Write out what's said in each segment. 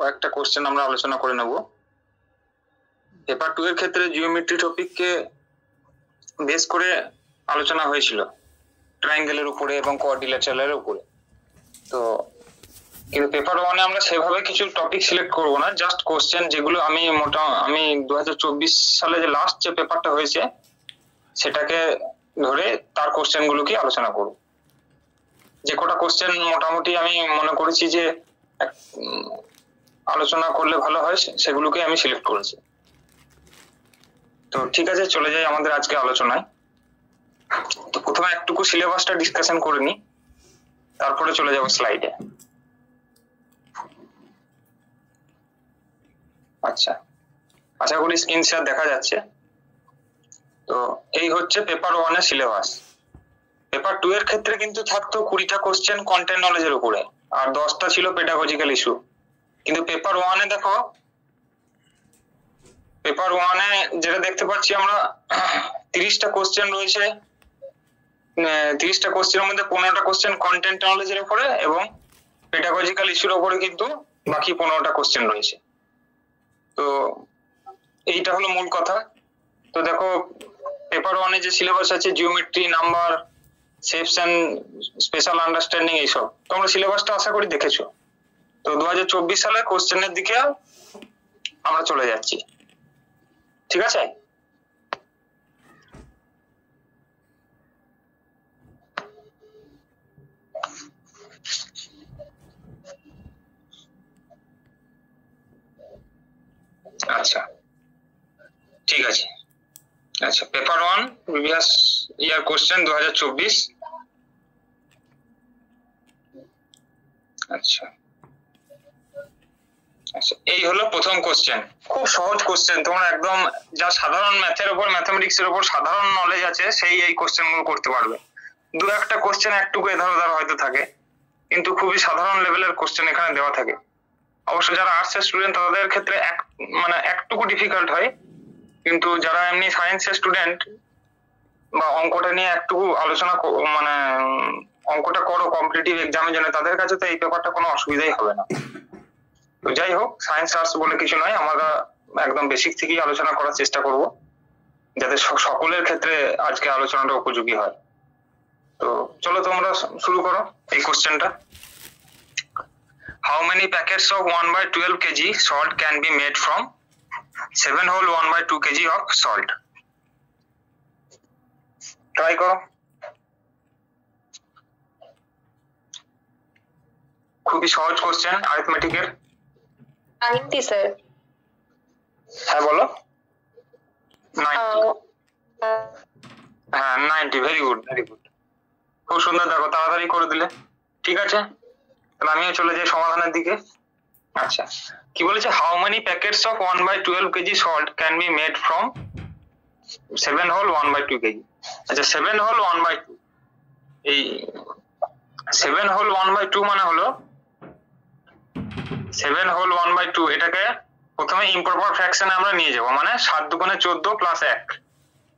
কয়েকটা কোশ্চেন আমরা আলোচনা করে নেব। পেপার 2 এর ক্ষেত্রে জিওমেট্রি টপিককে বেস করে আলোচনা হয়েছিল ট্রায়াঙ্গেলের উপরে এবং কোয়াড্রিল্যাটারালের উপরে। তো কিন্তু পেপার 1 এ আমরা সেভাবে কিছু টপিক সিলেক্ট করব না, জাস্ট কোশ্চেন যেগুলো আমি 2024 সালে যে লাস্ট যে পেপারটা হয়েছে সেটাকে ধরে তার কোশ্চেন গুলোকে আলোচনা করব। যে কটা কোশ্চেন মোটামুটি আমি মনে করেছি যে আলোচনা করলে ভালো হয় সেগুলোকে আমি সিলেক্ট করেছি। তো ঠিক আছে, চলে যাই আমাদের আজকে আলোচনায়। তো প্রথমে একটুকু সিলেবাসটা ডিসকাশন করে নি, তারপরে চলে যাব স্লাইডে। আচ্ছা, আশা করি স্ক্রিন শেয়ার দেখা যাচ্ছে। তো এই হচ্ছে পেপার 1 এর সিলেবাস। পেপার 2 এর ক্ষেত্রে কিন্তু থাকতো 20টা কোশ্চেন কন্টেন্ট নলেজের উপরে আর 10টা ছিল পেডাগজিক্যাল ইস্যু। কিন্তু পেপার 1 এ দেখো, পেপার 1 এ যেটা দেখতে পাচ্ছি আমরা 30টা কোশ্চেন রয়েছে। 30টা কোশ্চেনের মধ্যে 15টা কোশ্চেন কন্টেন্ট নলেজের উপরে এবং পেডাগজিক্যাল ইস্যুর উপরে কিন্তু বাকি 15টা কোশ্চেন রয়েছে। তো এইটা হলো মূল কথা। তো দেখো পেপার 1 এ যে সিলেবাস আছে geometry, number, shapes and spatial understanding, এইসব তোমরা সিলেবাসটা আশা করি দেখেছো। তো 2024 সালে কোশ্চেনের দিকে আমরা চলে যাচ্ছি, ঠিক আছে? আচ্ছা ঠিক আছে। আচ্ছা, পেপার 1 প্রিভিয়াস ইয়ার কোশ্চেন 2024। আচ্ছা আচ্ছা, এই হলো প্রথম কোশ্চেন। খুব সহজ কোশ্চেন, তোমরা একদম যা সাধারণ ম্যাথের উপর, ম্যাথমেটিক্স এর উপর সাধারণ নলেজ আছে সেই এই কোশ্চেন গুলো করতে পারবে। দু একটা কোশ্চেন একটুকু এধার ওধার হয়তো থাকে, কিন্তু খুবই সাধারণ লেভেলের কোশ্চেন এখানে দেওয়া থাকে। অবশ্য যারা আর্টসের স্টুডেন্ট তাদের ক্ষেত্রে একটুকু ডিফিকাল্ট হয়, কিন্তু যারা এমনি সায়েন্সের স্টুডেন্ট বা অঙ্কটা নিয়ে একটুকু আলোচনা অঙ্কটা করো কম্পিটিটিভ এক্সামের জন্য, তাদের কাছে তো এই পেপারটা কোনো অসুবিধাই হবে না। তো যাই হোক, সায়েন্স আর্টস বলে কিছু নয়, আমরা একদম বেসিক থেকেই আলোচনা করার চেষ্টা করব যাতে সকলের ক্ষেত্রে আজকে আলোচনাটা উপযোগী হয়। তো চলো তোমরা শুরু করো এই কোশ্চেনটা। How many packets of 1/12 kg salt can be made from 7 whole 1/2 kg of salt? Try করো। খুবই সহজ কোশ্চেন অ্যারিথমেটিকের। 90 স্যার। হ্যাঁ বলো। 90। হ্যাঁ 90, ভেরি গুড ভেরি গুড, খুব সুন্দর। দেখো তাড়াতাড়ি করে দিলে, ঠিক আছে। তাহলে আমিও চলে যাই সমাধানের দিকে। আচ্ছা, কি বলেছে? How many packets of 1/12 kg salt can be made from 7 whole 1/2 kg? আচ্ছা, 7 হোল 1/2, এই 7 হোল 1/2 মানে হলো 7 হোল 1/2, এটাকে প্রথমে ইমপ্রপার ফ্র্যাকশনে আমরা নিয়ে যাব, মানে 7 দুগুণে 14 প্লাস 1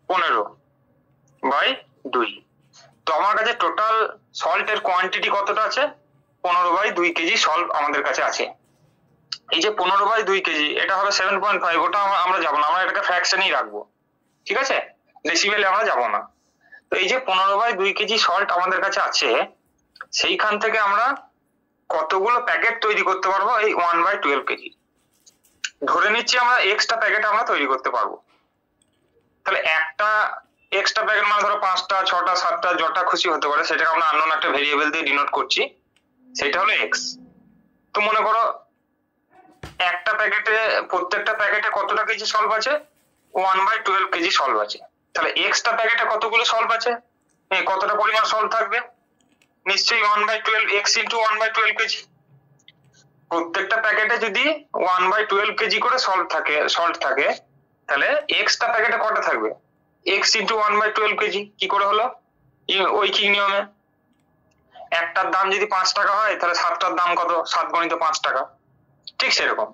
15/2। তো আমার কাছে টোটাল সল্টের কোয়ান্টিটি কতটা আছে? 15/2 কেজি সল্ট আমাদের কাছে আছে। এই যে 15/2 কেজি, এটা হবে 7.5, ওটা আমরা যাবো না, আমরা এটাকে ফ্র্যাকশনেই রাখবো, ঠিক আছে? ডেসিবেলে আমরা যাব না। তো এই যে 15/2 কেজি সল্ট আমাদের কাছে আছে, সেইখান থেকে আমরা কতগুলো প্যাকেট তৈরি করতে পারবো? এই 1/12 কেজি ধরে নিচ্ছি আমরা এক্সট্রা প্যাকেট আমরা তৈরি করতে পারবো। তাহলে একটা এক্সট্রা প্যাকেট মানে ধরো 5টা 6টা 7টা যটা খুশি হতে পারে, সেটাকে আমরা আননোন একটা ভেরিয়েবল দিয়ে ডিনোট করছি, সেটা হলো এক্স। তো মনে করো একটা প্যাকেটে, প্রত্যেকটা প্যাকেটে কতটা কেজি সল্ভ আছে? 1/12 কেজি সল্ভ আছে। তাহলে এক্সট্রা প্যাকেটে কতগুলো সল্ভ আছে, কতটা পরিমাণ সল্ভ থাকবে? নিশ্চয়ই 1/12 x ইন্টু 1/12 কেজি। প্রত্যেকটা প্যাকেটে যদি 1/12 কেজি করে সল্ট থাকে, তাহলে এক্সট্রা প্যাকেটে কটা থাকবে? x into 1/12 KG. কি করে হলো? ঐকিক নিয়মে একটার দাম যদি 5 টাকা হয়, তাহলে 7টার দাম কত? 7 গুণিত 5 টাকা। ঠিক সেরকম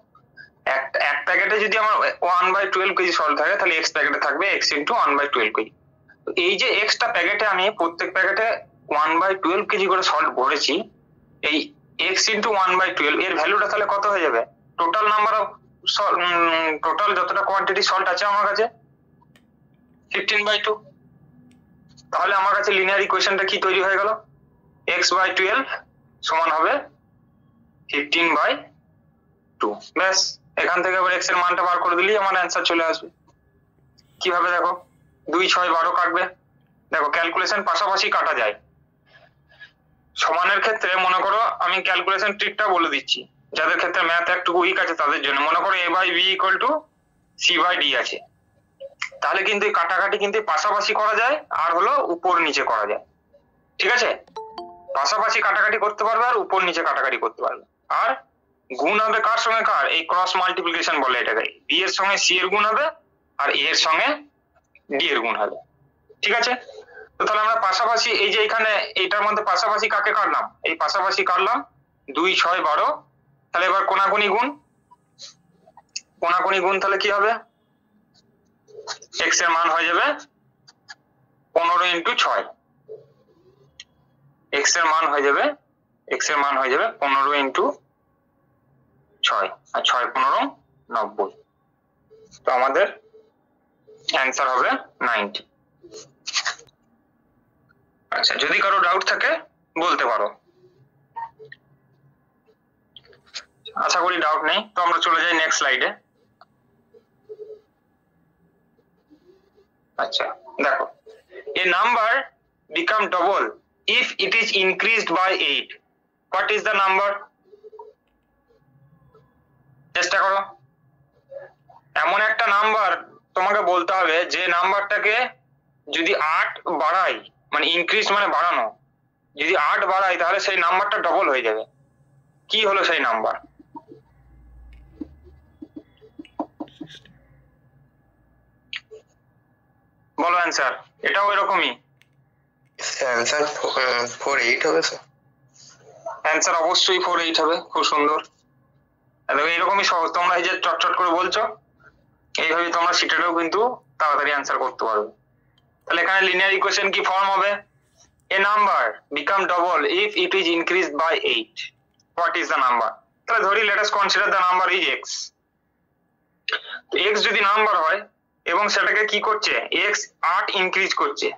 এক প্যাকেটে যদি আমার 1/12 কেজি সল্ট থাকে, তাহলে এক্স প্যাকেটে থাকবে x ইন্টু 1/12 কেজি। এই যে এক্সট্রা প্যাকেটে আমি প্রত্যেক প্যাকেটে 1/12 কেজি করে সল্ট ভরেছি, এই x ইন্টু 1/12 এর ভ্যালুটা তাহলে কত হয়ে যাবে? টোটাল নাম্বার অফ টোটাল যতটা কোয়ান্টিটি সল্ট আছে আমার কাছে 15/2, তাহলে আমার কাছে লিনিয়ার ইকুয়েশনটা কি তৈরি হয়ে গেল, x/12 সমান হবে 15/2। ব্যাস, এখান থেকে আবার x এর মানটা বার করে দিলেই আমার অ্যান্সার চলে আসবে। কিভাবে দেখো, 2, 6, 12 কাটবে। দেখো ক্যালকুলেশন পাশাপাশি কাটা যায়। সমানের ক্ষেত্রে মনে করো আমি ক্যালকুলেশন ট্রিকটা বলে দিচ্ছি, যাদের ক্ষেত্রে ম্যাথ একটু উইক আছে তাদের জন্য। মনে করো a/b = c/d আছে, তাহলে কিন্তু এই কাটাকাটি কিন্তু পাশাপাশি করা যায় আর হলো উপর নিচে করা যায়। ঠিক আছে, পাশাপাশি কাটাকাটি করতে পারবে আর উপর নিচে কাটাকাটি করতে পারবে। আর গুণ হবে কার সঙ্গে কার, এই ক্রস মাল্টিপ্লিকেশন বলে এটাকে। b এর সঙ্গে c এর গুণ হবে আর a এর সঙ্গে d এর গুণ হবে। ঠিক আছে, তো তাহলে আমরা পাশাপাশি এই যে এখানে এইটার মধ্যে পাশাপাশি কাকে কাটলাম, এই পাশাপাশি কাটলাম 2, 6, 12। তাহলে এবার কোনাকুনি গুণ, কোনাকুনি গুণ তাহলে কি হবে, x এর মান হয়ে যাবে 15 × 6। x এর মান হয়ে যাবে 15 × 6 আর 6, 15, 90। তো আমাদের অ্যান্সার হবে 90। আচ্ছা, যদি কারো ডাউট থাকে বলতে পারো। আশা করি ডাউট নেই, তো আমরা চলে যাই নেক্সট স্লাইডে। আচ্ছা দেখো, a number become double if it is increased by 8. What is the number? চেষ্টা করো। এমন একটা নাম্বার তোমাকে বলতে হবে যে নাম্বারটাকে যদি 8 বাড়াই, মানে ইনক্রিজ মানে বাড়ানো, যদি 8 বাড়াই তাহলে সেই নাম্বারটা ডবল হয়ে যাবে। কি হলো সেই নাম্বার? বলো অ্যান্সার। এটাও এরকমই অ্যান্সার 48 হবে স্যার। অ্যান্সার অবশ্যই 48 হবে। খুব সুন্দর, দেখো এরকমই সহজ। তোমরা এই যে চটচট করে বলছো, এইভাবে তোমরা সিটেও কিন্তু তাড়াতাড়ি অ্যান্সার করতে পারবে। তাহলে এখানে লিনিয়ার ইকুয়েশন কি ফর্ম হবে, a number become double if it is increased by 8. What is the number? তাহলে ধরি let us consider the number is x. তো x যদি নাম্বার হয় এবং সেটাকে কি করছে, x 8 ইনক্রিজ করছে,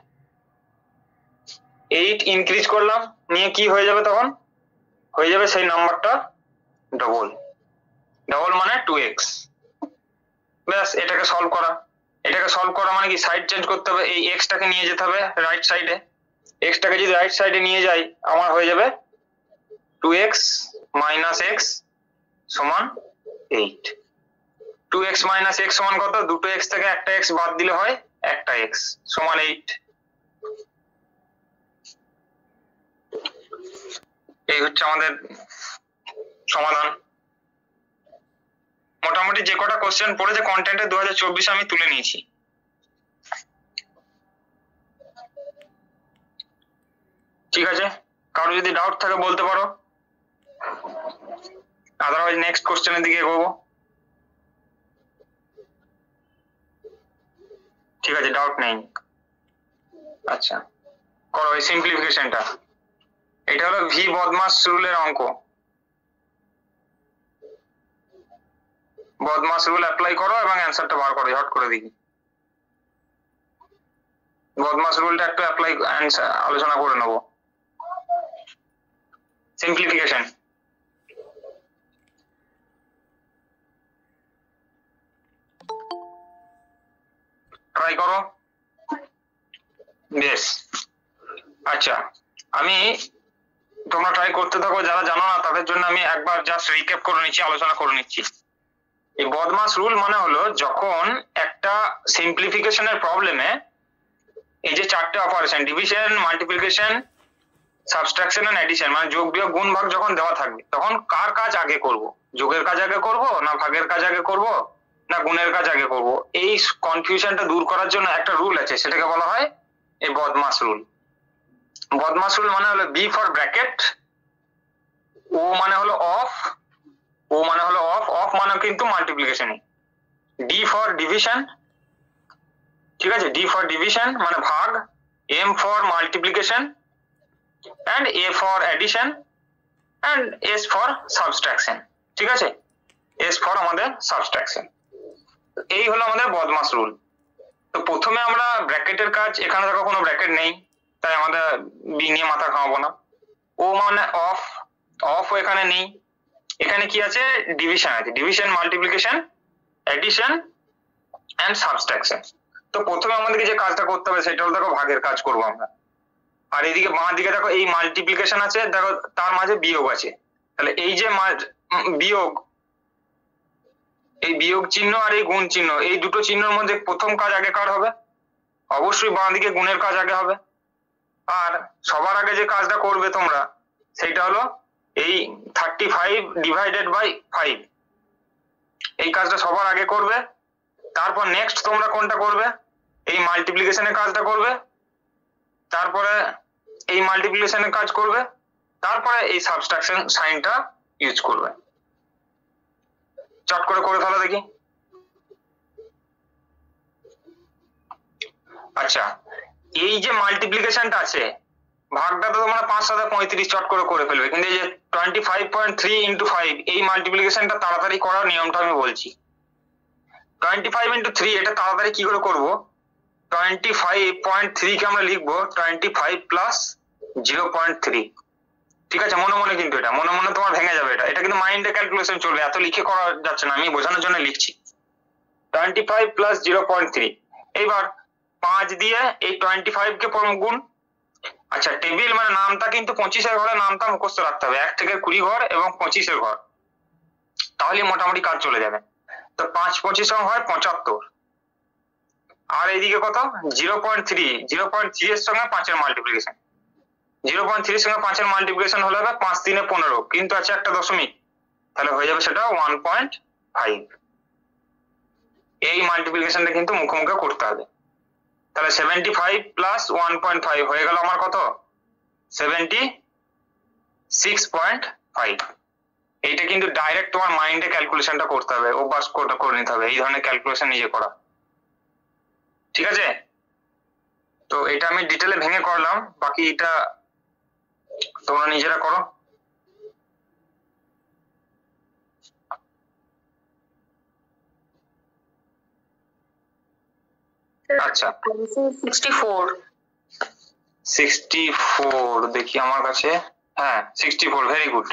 8 ইনক্রিজ করলাম, নিয়ে কি হয়ে যাবে, তখন হয়ে যাবে সেই নাম্বারটা ডবল। ডবল মানে 2x। ব্যাস, এটাকে সলভ করা। এটাকে সলভ করা মানে কি, সাইড চেঞ্জ করতে হবে, এই x টাকে নিয়ে যেতে হবে রাইট সাইডে। x টাকে যদি রাইট সাইডে নিয়ে যাই আমার হয়ে যাবে 2x - x সমান 8। 2x - x সমান কত, দুটো x থেকে একটা x বাদ দিলে হয় একটা x সমান 8। এই হচ্ছে আমাদের সমাধান। মোটামুটি যে কটা কোশ্চেন পড়েছে কন্টেন্টে 2024 আমি তুলে নিয়েছি। ঠিক আছে, কারো যদি ডাউট থাকে বলতে পারো, আদারওয়াইজ নেক্সট কোশ্চেনের দিকে এগোবো। ঠিক আছে, ডাউট নেই। আচ্ছা করো এই সিম্পলিফিকেশনটা। এটা হলো ভি বদমাস রুলের অঙ্ক। বদমাস রুল অ্যাপ্লাই করো এবং অ্যান্সারটা বার করো, হট করে দেখি। বদমাস রুলটা একটু অ্যাপ্লাই আলোচনা করে নেবো। সিম্পলিফিকেশন ট্রাই করো। বেশ, আচ্ছা আমি তোমরা ট্রাই করতে থাকো। যারা জানো না তাদের জন্য আমি একবার জাস্ট রিক্যাপ করে নিচ্ছি, আলোচনা করে নিচ্ছি। এই বদমাস রুল মানে হলো যখন একটা সিম্পলিফিকেশনের প্রবলেমে এই যে চারটে operation, division, multiplication, subtraction and addition, মানে যোগ বিয়োগ গুণ ভাগ যখন দেওয়া থাকবে তখন কার কাজ আগে করব, যোগের কাজ আগে করব না ভাগের কাজ আগে করব না গুণের কাজ আগে করব, এই কনফিউশনটা দূর করার জন্য একটা রুল আছে, সেটাকে বলা হয় এই বদমাস রুল। বদমাস রুল মানে হলো বি ফর ব্র্যাকেট, ও মানে হলো অফ, ও মানে হলো অফ, অফ মানে কিন্তু মাল্টিপ্লিকেশন, ডি ফর ডিভিশন, ঠিক আছে, ডি ফর ডিভিশন মানে ভাগ, M for multiplication and a for addition and s for subtraction। ঠিক আছে, এস ফর আমাদের সাবট্রাকশন। এই হলো আমাদের বদমাস রুল। তো প্রথমে আমরা ব্র্যাকেটের কাজ, এখানে দেখো কোনো ব্র্যাকেট নেই, তাই আমাদের বি নিয়ে মাথা খাওয়াবো না। ও মানে অফ, অফ এখানে নেই। এখানে কি আছে? ডিভিশন আছে, division, multiplication, addition and subtraction. তো প্রথমে আমাদেরকে যে কাজটা করতে হবে সেটা হলো দেখো ভাগের কাজ করবো আমরা। আর এইদিকে বাঁ দিকে দেখো এই মাল্টিপ্লিকেশন আছে, দেখো তার মাঝে বিয়োগ আছে। তাহলে এই যে বিয়োগ, এই বিয়োগ চিহ্ন আর এই গুণ চিহ্ন, এই দুটো চিহ্নের মধ্যে প্রথম কাজ আগে কার হবে? অবশ্যই বাঁ দিকে গুণের কাজ আগে হবে। আর সবার আগে যে কাজটা করবে তোমরা সেটা হলো এই 35 ডিভাইডেড বাই 5, এই কাজটা সবার আগে করবে। তারপর নেক্সট তোমরা কোনটা করবে? এই মাল্টিপ্লিকেশনের কাজটা করবে, তারপরে এই মাল্টিপ্লিকেশনের কাজ করবে, তারপরে এই সাবট্রাকশন সাইনটা ইউজ করবে। চট করে ফেলো দেখি। আচ্ছা, এই যে মাল্টিপ্লিকেশনটা আছে, ভাগটা তো তোমরা 5 7 35 চট করে ফেলবে, কিন্তু এই যে 25.3 ইন্টু 5 এই মাল্টিপ্লিকেশনটা তাড়াতাড়ি করার নিয়মটা আমি বলছি। 25 ইন্টু 3 এটা তাড়াতাড়ি কি করে করবো? 25.3 কে আমরা লিখবো 25 প্লাস 0.3। ঠিক আছে, মনে মনে, কিন্তু এটা মনে মনে তোমার ভেঙে যাবে। এটা কিন্তু মাইন্ডে ক্যালকুলেশন চলবে, এত লিখে করা যাচ্ছে না, আমি বোঝানোর জন্য লিখছি। 25 প্লাস 0.3। এইবার 5 দিয়ে এই 25 কে গুণ। আচ্ছা, টেবিল মানে নামটা কিন্তু 25 এর ঘরে নামটা মুখস্থ রাখতে হবে, 1 থেকে 20 ঘর এবং 25 এর ঘর, তাহলে মোটামুটি কাজ চলে যাবে। তো 5 25 হয় 75। আর এইদিকে কত? 0.3, 0.3 এর সঙ্গে 5 এর মাল্টিপ্লিকেশন, 0.3 এর সঙ্গে 5 এর মাল্টিপ্লিকেশন হলে 5 3 15, কিন্তু আছে একটা দশমিক, তাহলে হয়ে যাবে সেটা 1.5। এই মাল্টিপ্লিকেশনটা কিন্তু মুখোমুখি করতে হবে। তাহলে 75 প্লাস 1.5 হয়ে গেল আমার কত? 76.5। এইটা কিন্তু ডাইরেক্ট তোমার মাইন্ডে ক্যালকুলেশনটা করতে হবে, অভ্যাস করে নিতে হবে এই ধরনের ক্যালকুলেশন নিজে করা। ঠিক আছে, তো এটা আমি ডিটেলে ভেঙে করলাম, বাকি এটা তোমরা নিজেরা করো। আচ্ছা, 64 দেখি আমার কাছে। হ্যাঁ 64, ভেরি গুড,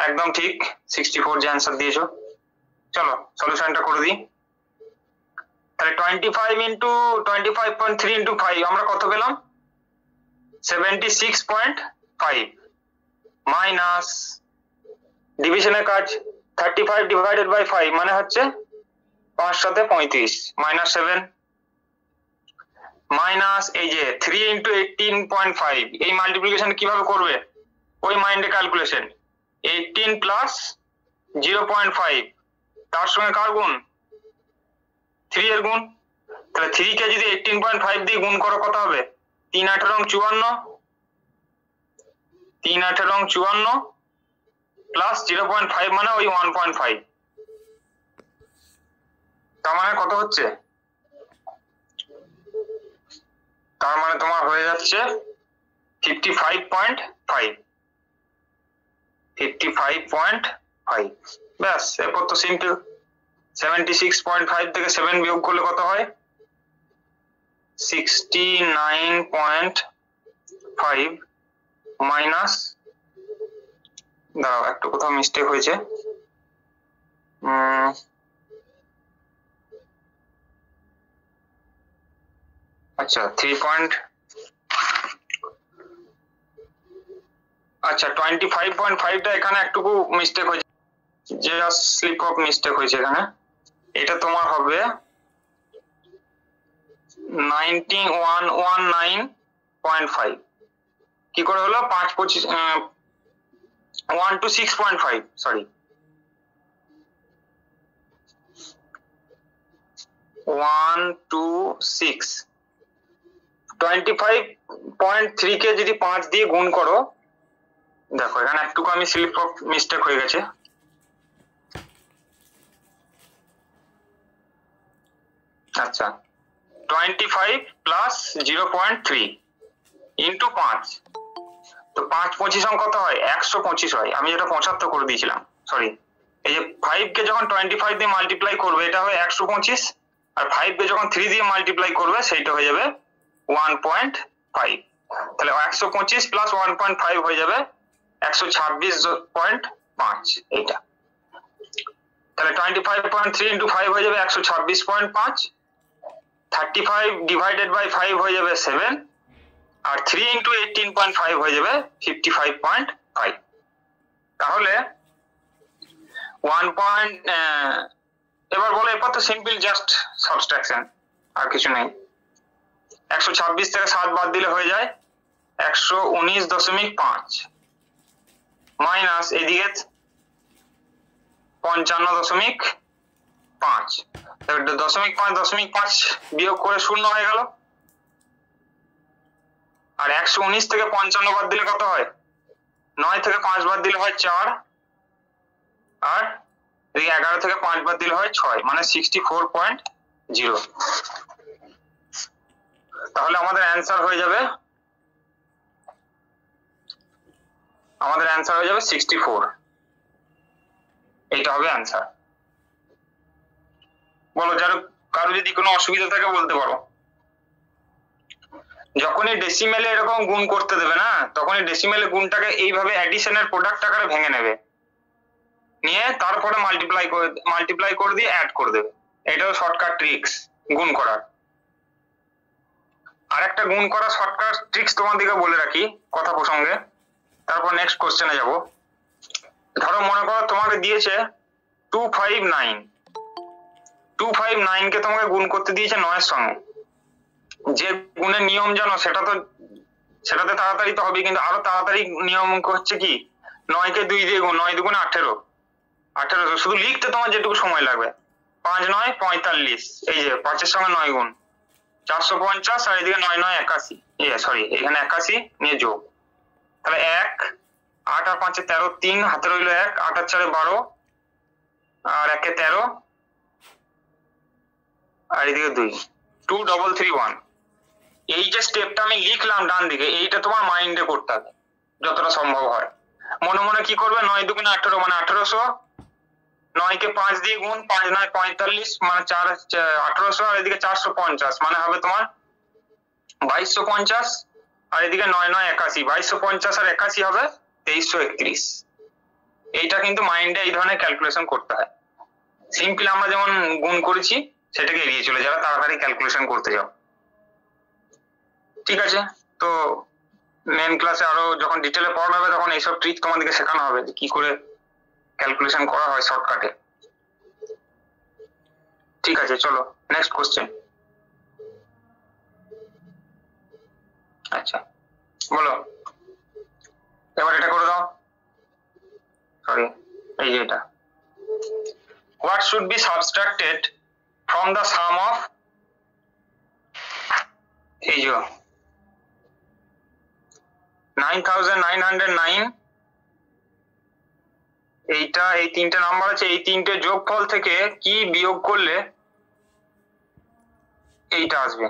একদম ঠিক, 64 যে অ্যান্সার দিয়েছো। চলো সলিউশনটা করে দিই। তাহলে 25 ইন্টু 25.3 ইন্টু 5 আমরা কত পেলাম? 76.5 মাইনাস ডিভিশনের কাজ 35 ডিভাইডেড বাই 5 মানে হচ্ছে 5 7 35 মাইনাস 7 মাইনাস এই যে 3 ইন্টু 18.5 এই মাল্টিপ্লিকেশন কিভাবে করবে? ওই মাইন্ডে ক্যালকুলেশন 18 প্লাস 0.5 তার সঙ্গে কার গুণ? 3 এর গুণ। তাহলে 3 কে যদি 18.5 দিয়ে গুণ করো কত হবে? 3 18 54, 3 18 54 প্লাস 0.5 মানে ওই 1.5, তার মানে কত হচ্ছে? তার মানে তোমার হয়ে যাচ্ছে 55.5, 55.5। ব্যাস, এরপর তো সিম্পল। 76.5 থেকে 7 বিয়োগ করলে কত হয়? 69.5 মাইনাস, দাঁড়াও একটু কোথাও মিস্টেক হয়েছে, আচ্ছা 25.5টা এখানে একটুকু মিস্টেক হয়েছে, যে স্লিপ অফ মিস্টেক হয়েছে এখানে। এটা তোমার হবে 9119.5। কি করে হলো? 5 25 1 to 6.5, সরি 1 to 6। 25.3 কে যদি 5 দিয়ে গুণ করো, দেখো এখানে একটুকু আমি স্লিপ অফ মিস্টেক হয়ে গেছে। আচ্ছা, 25 প্লাস 0.3 ইন্টু 5, তো 5 25 কত হয়? 125 হয়। আমি যেটা 75 করে দিয়েছিলাম, সরি এই যে 5 কে যখন 25 দিয়ে মাল্টিপ্লাই করবে এটা হবে 125, আর 5 কে যখন 3 দিয়ে মাল্টিপ্লাই করবে সেইটা হয়ে যাবে 1.5। তাহলে 125 প্লাস 1.5 হয়ে যাবে 126.5 এইটা। তাহলে 25.3 ইন্টু 5 হয়ে যাবে 126.5, 35 ডিভাইডেড বাই 5 হয়ে যাবে 7, আর 3 ইন্টু 18.5 হয়ে যাবে 55.5। তাহলে 1 পয়েন্ট, এবার বলো এরপর তো সিম্পল জাস্ট সাবট্রাকশন, আর কিছু নেই। 126 থেকে 7 বাদ দিলে হয়ে যায় 119.5 মাইনাস এদিকে 55.5, 0.5 বিয়োগ করে 0 হয়ে গেল। আর 119 থেকে 55 বাদ দিলে কত হয়? 9 থেকে 5 বাদ দিলে হয় 4, আর 11 থেকে 5 বাদ দিলে হয় 6, মানে 64.0। তাহলে আমাদের অ্যান্সার হয়ে যাবে 64। এইটা হবে অ্যান্সার। বলো কারো যদি কোনো অসুবিধা থাকে বলতে পারো। যখনই ডেসিমেলে এরকম গুণ করতে দেবে না, তখনই ডেসিমেলে গুণটাকে এইভাবে অ্যাডিশনের প্রোডাক্ট আকারে ভেঙে নেবে, নিয়ে তারপরে মাল্টিপ্লাই করে দিয়ে অ্যাড করে দেবে। এটাও শর্টকাট ট্রিক্স গুণ করার। আর একটা গুণ করা শর্টকাট ট্রিক্স তোমাদেরকে বলে রাখি কথা প্রসঙ্গে, তারপর নেক্সট কোশ্চেনে যাব। ধরো মনে করো তোমাকে দিয়েছে 259 কে তোমাকে গুণ করতে দিয়েছে 9 এর সঙ্গে। যে গুণের নিয়ম জানো সেটাতে তাড়াতাড়ি তো হবে, কিন্তু আরো তাড়াতাড়ি নিয়ম হচ্ছে কি 9 কে 2 দিয়ে গুণ, 9 দুগুণে 18। শুধু লিখতে তোমার যেটুকু সময় লাগবে, 5 9 45, এই যে 5 এর সঙ্গে 9 গুণ 450, আর এদিকে 9 9 81, সরি এখানে 81 নিয়ে যোগ। তাহলে 1 8 আর 5 13, 3 হাতে রইল 1, 8 আর 4 12, আর 1 এ 13, আর এদিকে 2, 2331। এই যে স্টেপটা আমি লিখলাম ডান দিকে, এইটা তোমার মাইন্ডে করতে হবে যতটা সম্ভব হয়। মনে মনে কি করবে, 9 দুগুণে 18 মানে 1800, 9 কে 5 দিয়ে গুণ, 5 9 45 মানে 4 1800, আর এদিকে 450 মানে হবে তোমার 2250, আর এদিকে 9 9 81, 2250 আর 81 হবে 2331। এইটা কিন্তু মাইন্ডে এই ধরনের ক্যালকুলেশন করতে হয়। সিম্পল আমরা যেমন গুণ করেছি সেটাকে এড়িয়ে চলে যারা তাড়াতাড়ি ক্যালকুলেশন করতে যাও। ঠিক আছে, তো মেন ক্লাসে আরো যখন ডিটেলে পড়ানো হবে তখন এইসব ট্রিক তোমাদেরকে শেখানো হবে যে কি করে ক্যালকুলেশন করা হয় শর্টকাটে। ঠিক আছে, চলো নেক্সট কোশ্চেন। আচ্ছা বলো, এবার এটা করে দাও। সরি, এই যে এটা, what should be subtracted from the sum of, এই যে 9909, এইটা এই তিনটে নাম্বার আছে, এই তিনটে যোগফল থেকে কি বিয়োগ করলে এইটা আসবে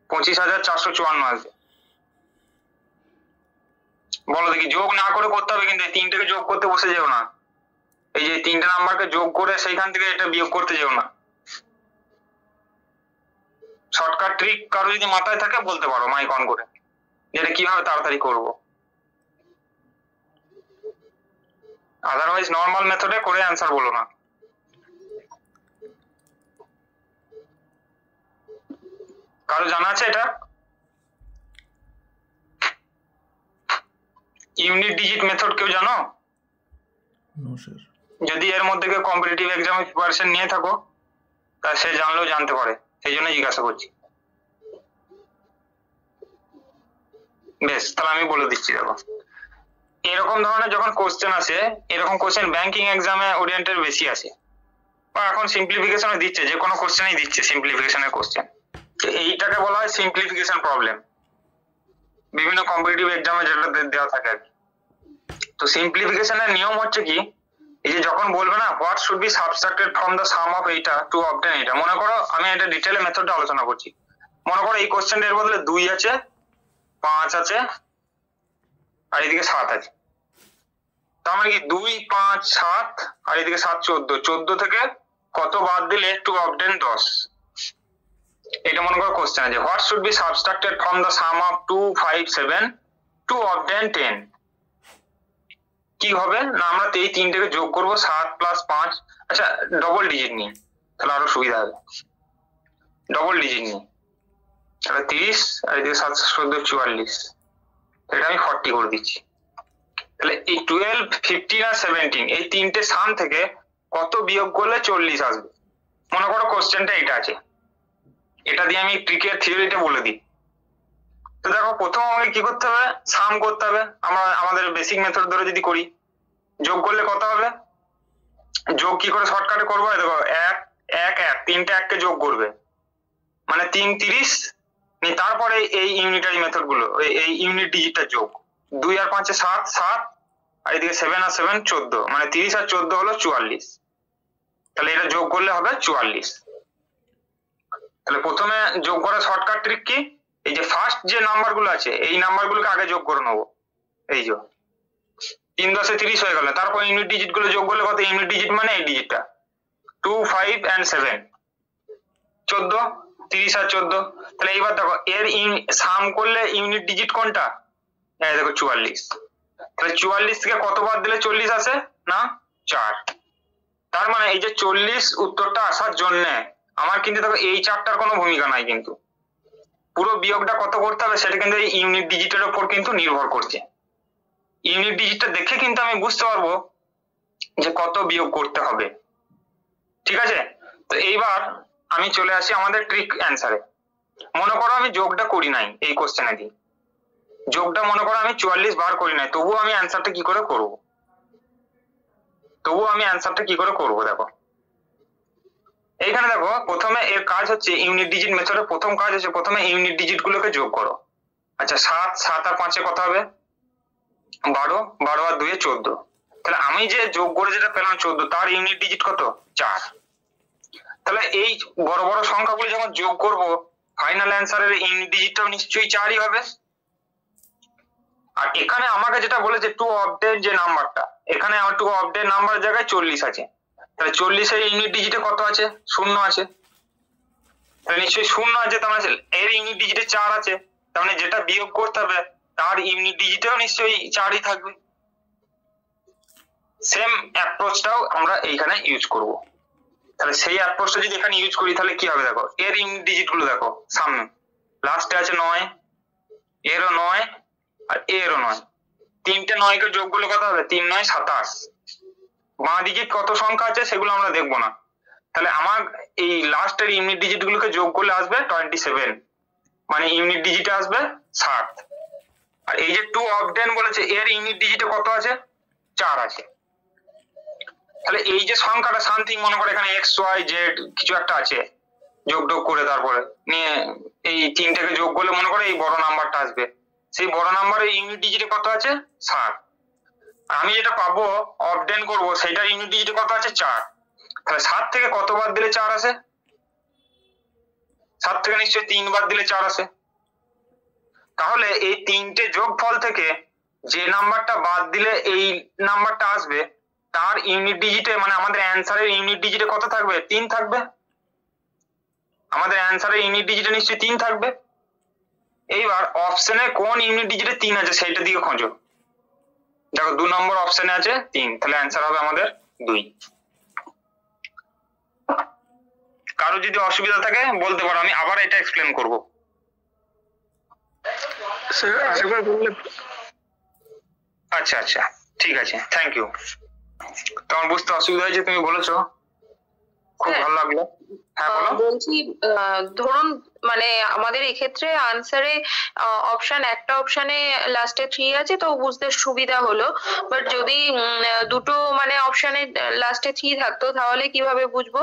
25,454 আসবে। বলো দেখি, যোগ না করে করতে হবে, কিন্তু এই তিনটেকে যোগ করতে বসে যেও না। এই যে তিনটে নাম্বারকে যোগ করে সেইখান থেকে এটা বিয়োগ করতে যেও না। শর্টকাট ট্রিক কারো যদি মাথায় থাকে বলতে পারো মাইক অন করে, যেটা কিভাবে তাড়াতাড়ি করব। আদারওয়াইজ নর্মাল মেথডে করে অ্যান্সার বলো না। কারো জানা আছে এটা? ইউনিট ডিজিট মেথড কেউ জানো? যদি এর মধ্যে কেউ কম্পিটিটিভ এক্সামে প্রিপারেশন নিয়ে থাকো তা সে জানলেও জানতে পারে, সেই জন্য জিজ্ঞাসা করছি। বেশ, তাহলে আমি বলে দিচ্ছি। দেখো, এরকম ধরনের যখন কোশ্চেন আসে, এরকম কোশ্চেন ব্যাংকিং এক্সামে ওরিয়েন্টেড বেশি আসে, বা এখন সিম্পলিফিকেশনে দিচ্ছে, যে কোনো কোশ্চেনই দিচ্ছে সিম্পলিফিকেশনের কোশ্চেন। এইটাকে বলা হয় সিম্পলিফিকেশন প্রবলেম, বিভিন্ন কম্পিটিটিভ এক্সামে যেটা দেওয়া থাকে আর কি। তো সিম্পলিফিকেশনের নিয়ম হচ্ছে কি, এই যে যখন বলবে না what should be subtracted from the sum of এইটা টু অবটেন এইটা, মনে করো আমি এটা ডিটেইলে মেথডটা আলোচনা করছি। মনে করো এই কোশ্চেনটার বদলে 2 আছে, 5 আছে, আর এদিকে 7 আছে। তার মানে কি 2 5 7 আর এদিকে 7 14, 14 থেকে কত বাদ দিলে 2 obtain 10? এটা মনে করো কোশ্চেন আছে, what should be subtracted from the sum of 2 5 7 to obtain 10? কি হবে না, আমরা এই তিনটাকে যোগ করব 7 + 5, আচ্ছা ডবল ডিজিট নিই তাহলে আরো সুবিধা হবে, ডবল ডিজিট নিই তাহলে 30 আর এদিকে 7 14 44, এটা আমি 40 করে দিচ্ছি। তাহলে এই 12 15 আর 17 এই তিনটে সাম থেকে কত বিয়োগ করলে 40 আসবে? মনে করো কোশ্চেনটা এটা আছে, এটা দিয়ে আমি ট্রিকের থিওরিটা বলে দিই। তো দেখো প্রথম আমাকে কি করতে হবে, সাম করতে হবে। আমরা আমাদের বেসিক মেথড ধরে যদি করি, যোগ করলে কত হবে, যোগ কি করে শর্টকাটে করবো, দেখো 1 1 1 তিনটে এককে যোগ করবে মানে 3 30, তারপরে এই ইউনিটারি মেথড গুলো এই ইউনিট ডিজিটটা যোগ, 2 আর 5 7 7 আর এদিকে 7 আর 7 14, মানে 30 আর 14 হলো 44, তাহলে এটা যোগ করলে হবে 44। তাহলে প্রথমে যোগ করা শর্টকাট ট্রিক কি, এই যে ফার্স্ট যে নাম্বার গুলো আছে এই নাম্বার গুলোকে আগে যোগ করে নেবো, এই যে 3 10 30 হয়ে গেল, তারপর ইউনিট ডিজিট গুলো যোগ করলে কত, ইউনিট ডিজিট মানে এই ডিজিটটা 2 5 and 7 14, 30 আর 14, তাহলে এইবার দেখো এর সাম করলে ইউনিট ডিজিট কোনটা, এই দেখো 44, তাহলে 44 থেকে কত বাদ দিলে 40 আসে না 4, তার মানে এই যে 40 উত্তরটা আসার জন্য আমার কিন্তু দেখো এই চারটার কোনো ভূমিকা নাই, কিন্তু পুরো বিয়োগটা কত করতে হবে সেটা কিন্তু এই ইউনিট ডিজিটের উপর কিন্তু নির্ভর করছে। ইউনিট ডিজিটটা দেখে কিন্তু আমি বুঝতে পারবো যে কত বিয়োগ করতে হবে, ঠিক আছে। তো এইবার আমি চলে আসি আমাদের ট্রিক অ্যান্সারে। মনে করো আমি যোগটা করি নাই এই কোশ্চেনে দিয়ে, যোগটা মনে করো আমি 44 বার করি নাই, তবুও আমি অ্যান্সারটা কি করে করব, দেখো এইখানে দেখো প্রথমে এর কাজ হচ্ছে ইউনিট ডিজিট মেথডের প্রথম কাজ হচ্ছে প্রথমে ইউনিট ডিজিট গুলোকে যোগ করো। আচ্ছা 7 7 আর 5 কত হবে 12, 12 আর 2 14, তাহলে আমি যে যোগ করে যেটা পেলাম 14 তার ইউনিট ডিজিট কত 4। তাহলে এই বড় বড় সংখ্যাগুলো যখন যোগ করব ফাইনাল অ্যান্সারের ইউনিট ডিজিটটাও নিশ্চয়ই 4ই হবে। আর এখানে আমাকে যেটা বলেছে 2 obtain যে নাম্বারটা, এখানে আমার 2 obtain নাম্বারের জায়গায় 40 আছে, তাহলে 40 এর ইউনিট ডিজিটে কত আছে 0 আছে, তাহলে নিশ্চয়ই 0 আছে, তার মানে এর ইউনিট ডিজিটে 4 আছে, তার মানে যেটা বিয়োগ করতে হবে তার ইউনিট ডিজিটেও নিশ্চয়ই 4ই থাকবে। সেম অ্যাপ্রোচটাও আমরা এইখানে ইউজ করব। তাহলে সেই অ্যাপ্রোচটা যদি এখানে ইউজ করি তাহলে কি হবে, দেখো এর ইউনিট ডিজিট গুলো দেখো সামনে লাস্টে আছে 9, এরও 9 আর এরও 9, তিনটে 9 কে যোগ করলে কত হবে 3 9 27, বাঁ দিকে কত সংখ্যা আছে সেগুলো আমরা দেখবো না, তাহলে আমার এই লাস্টের ইউনিট ডিজিট গুলোকে যোগ করলে আসবে 27, মানে ইউনিট ডিজিটে আসবে 7। আর এই যে 2 obtain বলেছে এর ইউনিট ডিজিটে কত আছে 4 আছে, তাহলে এই যে সংখ্যাটা সামথিং মনে করে এখানে x y z কিছু একটা আছে, যোগ যোগ করে তারপরে নিয়ে এই তিনটাকে যোগ করলে মনে করে এই বড় নাম্বারটা আসবে, সেই বড় নাম্বারের ইউনিট ডিজিটে কত আছে 7, আমি যেটা পাবো obtain করব সেটা ইউনিট ডিজিটে কত আছে 4, তাহলে 7 থেকে কত বাদ দিলে 4 আসে, 7 থেকে নিশ্চয়ই 3 বাদ দিলে 4 আসে, তাহলে এই তিনটে যোগফল থেকে যে নাম্বারটা বাদ দিলে এই নাম্বারটা আসবে তার ইউনিট ডিজিটে মানে আমাদের অ্যান্সারের ইউনিট ডিজিটে কত থাকবে 3 থাকবে, আমাদের অ্যান্সারের ইউনিট ডিজিটে নিশ্চয়ই 3 থাকবে। এইবার অপশনে কোন ইউনিট ডিজিটে 3 আছে সেইটা দিকে খোঁজো, দেখো 2 নম্বর অপশনে আছে 3, তাহলে অ্যান্সার হবে আমাদের 2। কারো যদি অসুবিধা থাকে বলতে পারো, আমি আবার এটা এক্সপ্লেন করব। স্যার আরেকবার বললে। আচ্ছা আচ্ছা ঠিক আছে, থ্যাংক ইউ। তোমার বুঝতে অসুবিধা হয়েছে তুমি বলেছো, খুব ভালো লাগলো। হ্যাঁ বলো। বলছি ধরুন মানে আমাদের এক্ষেত্রে আনসারে একটা অপশনে লাস্টে 3 আছে তো বুঝতে সুবিধা হলো, বাট যদি দুটো মানে অপশনে লাস্টে 3 থাকতো তাহলে কিভাবে বুঝবো?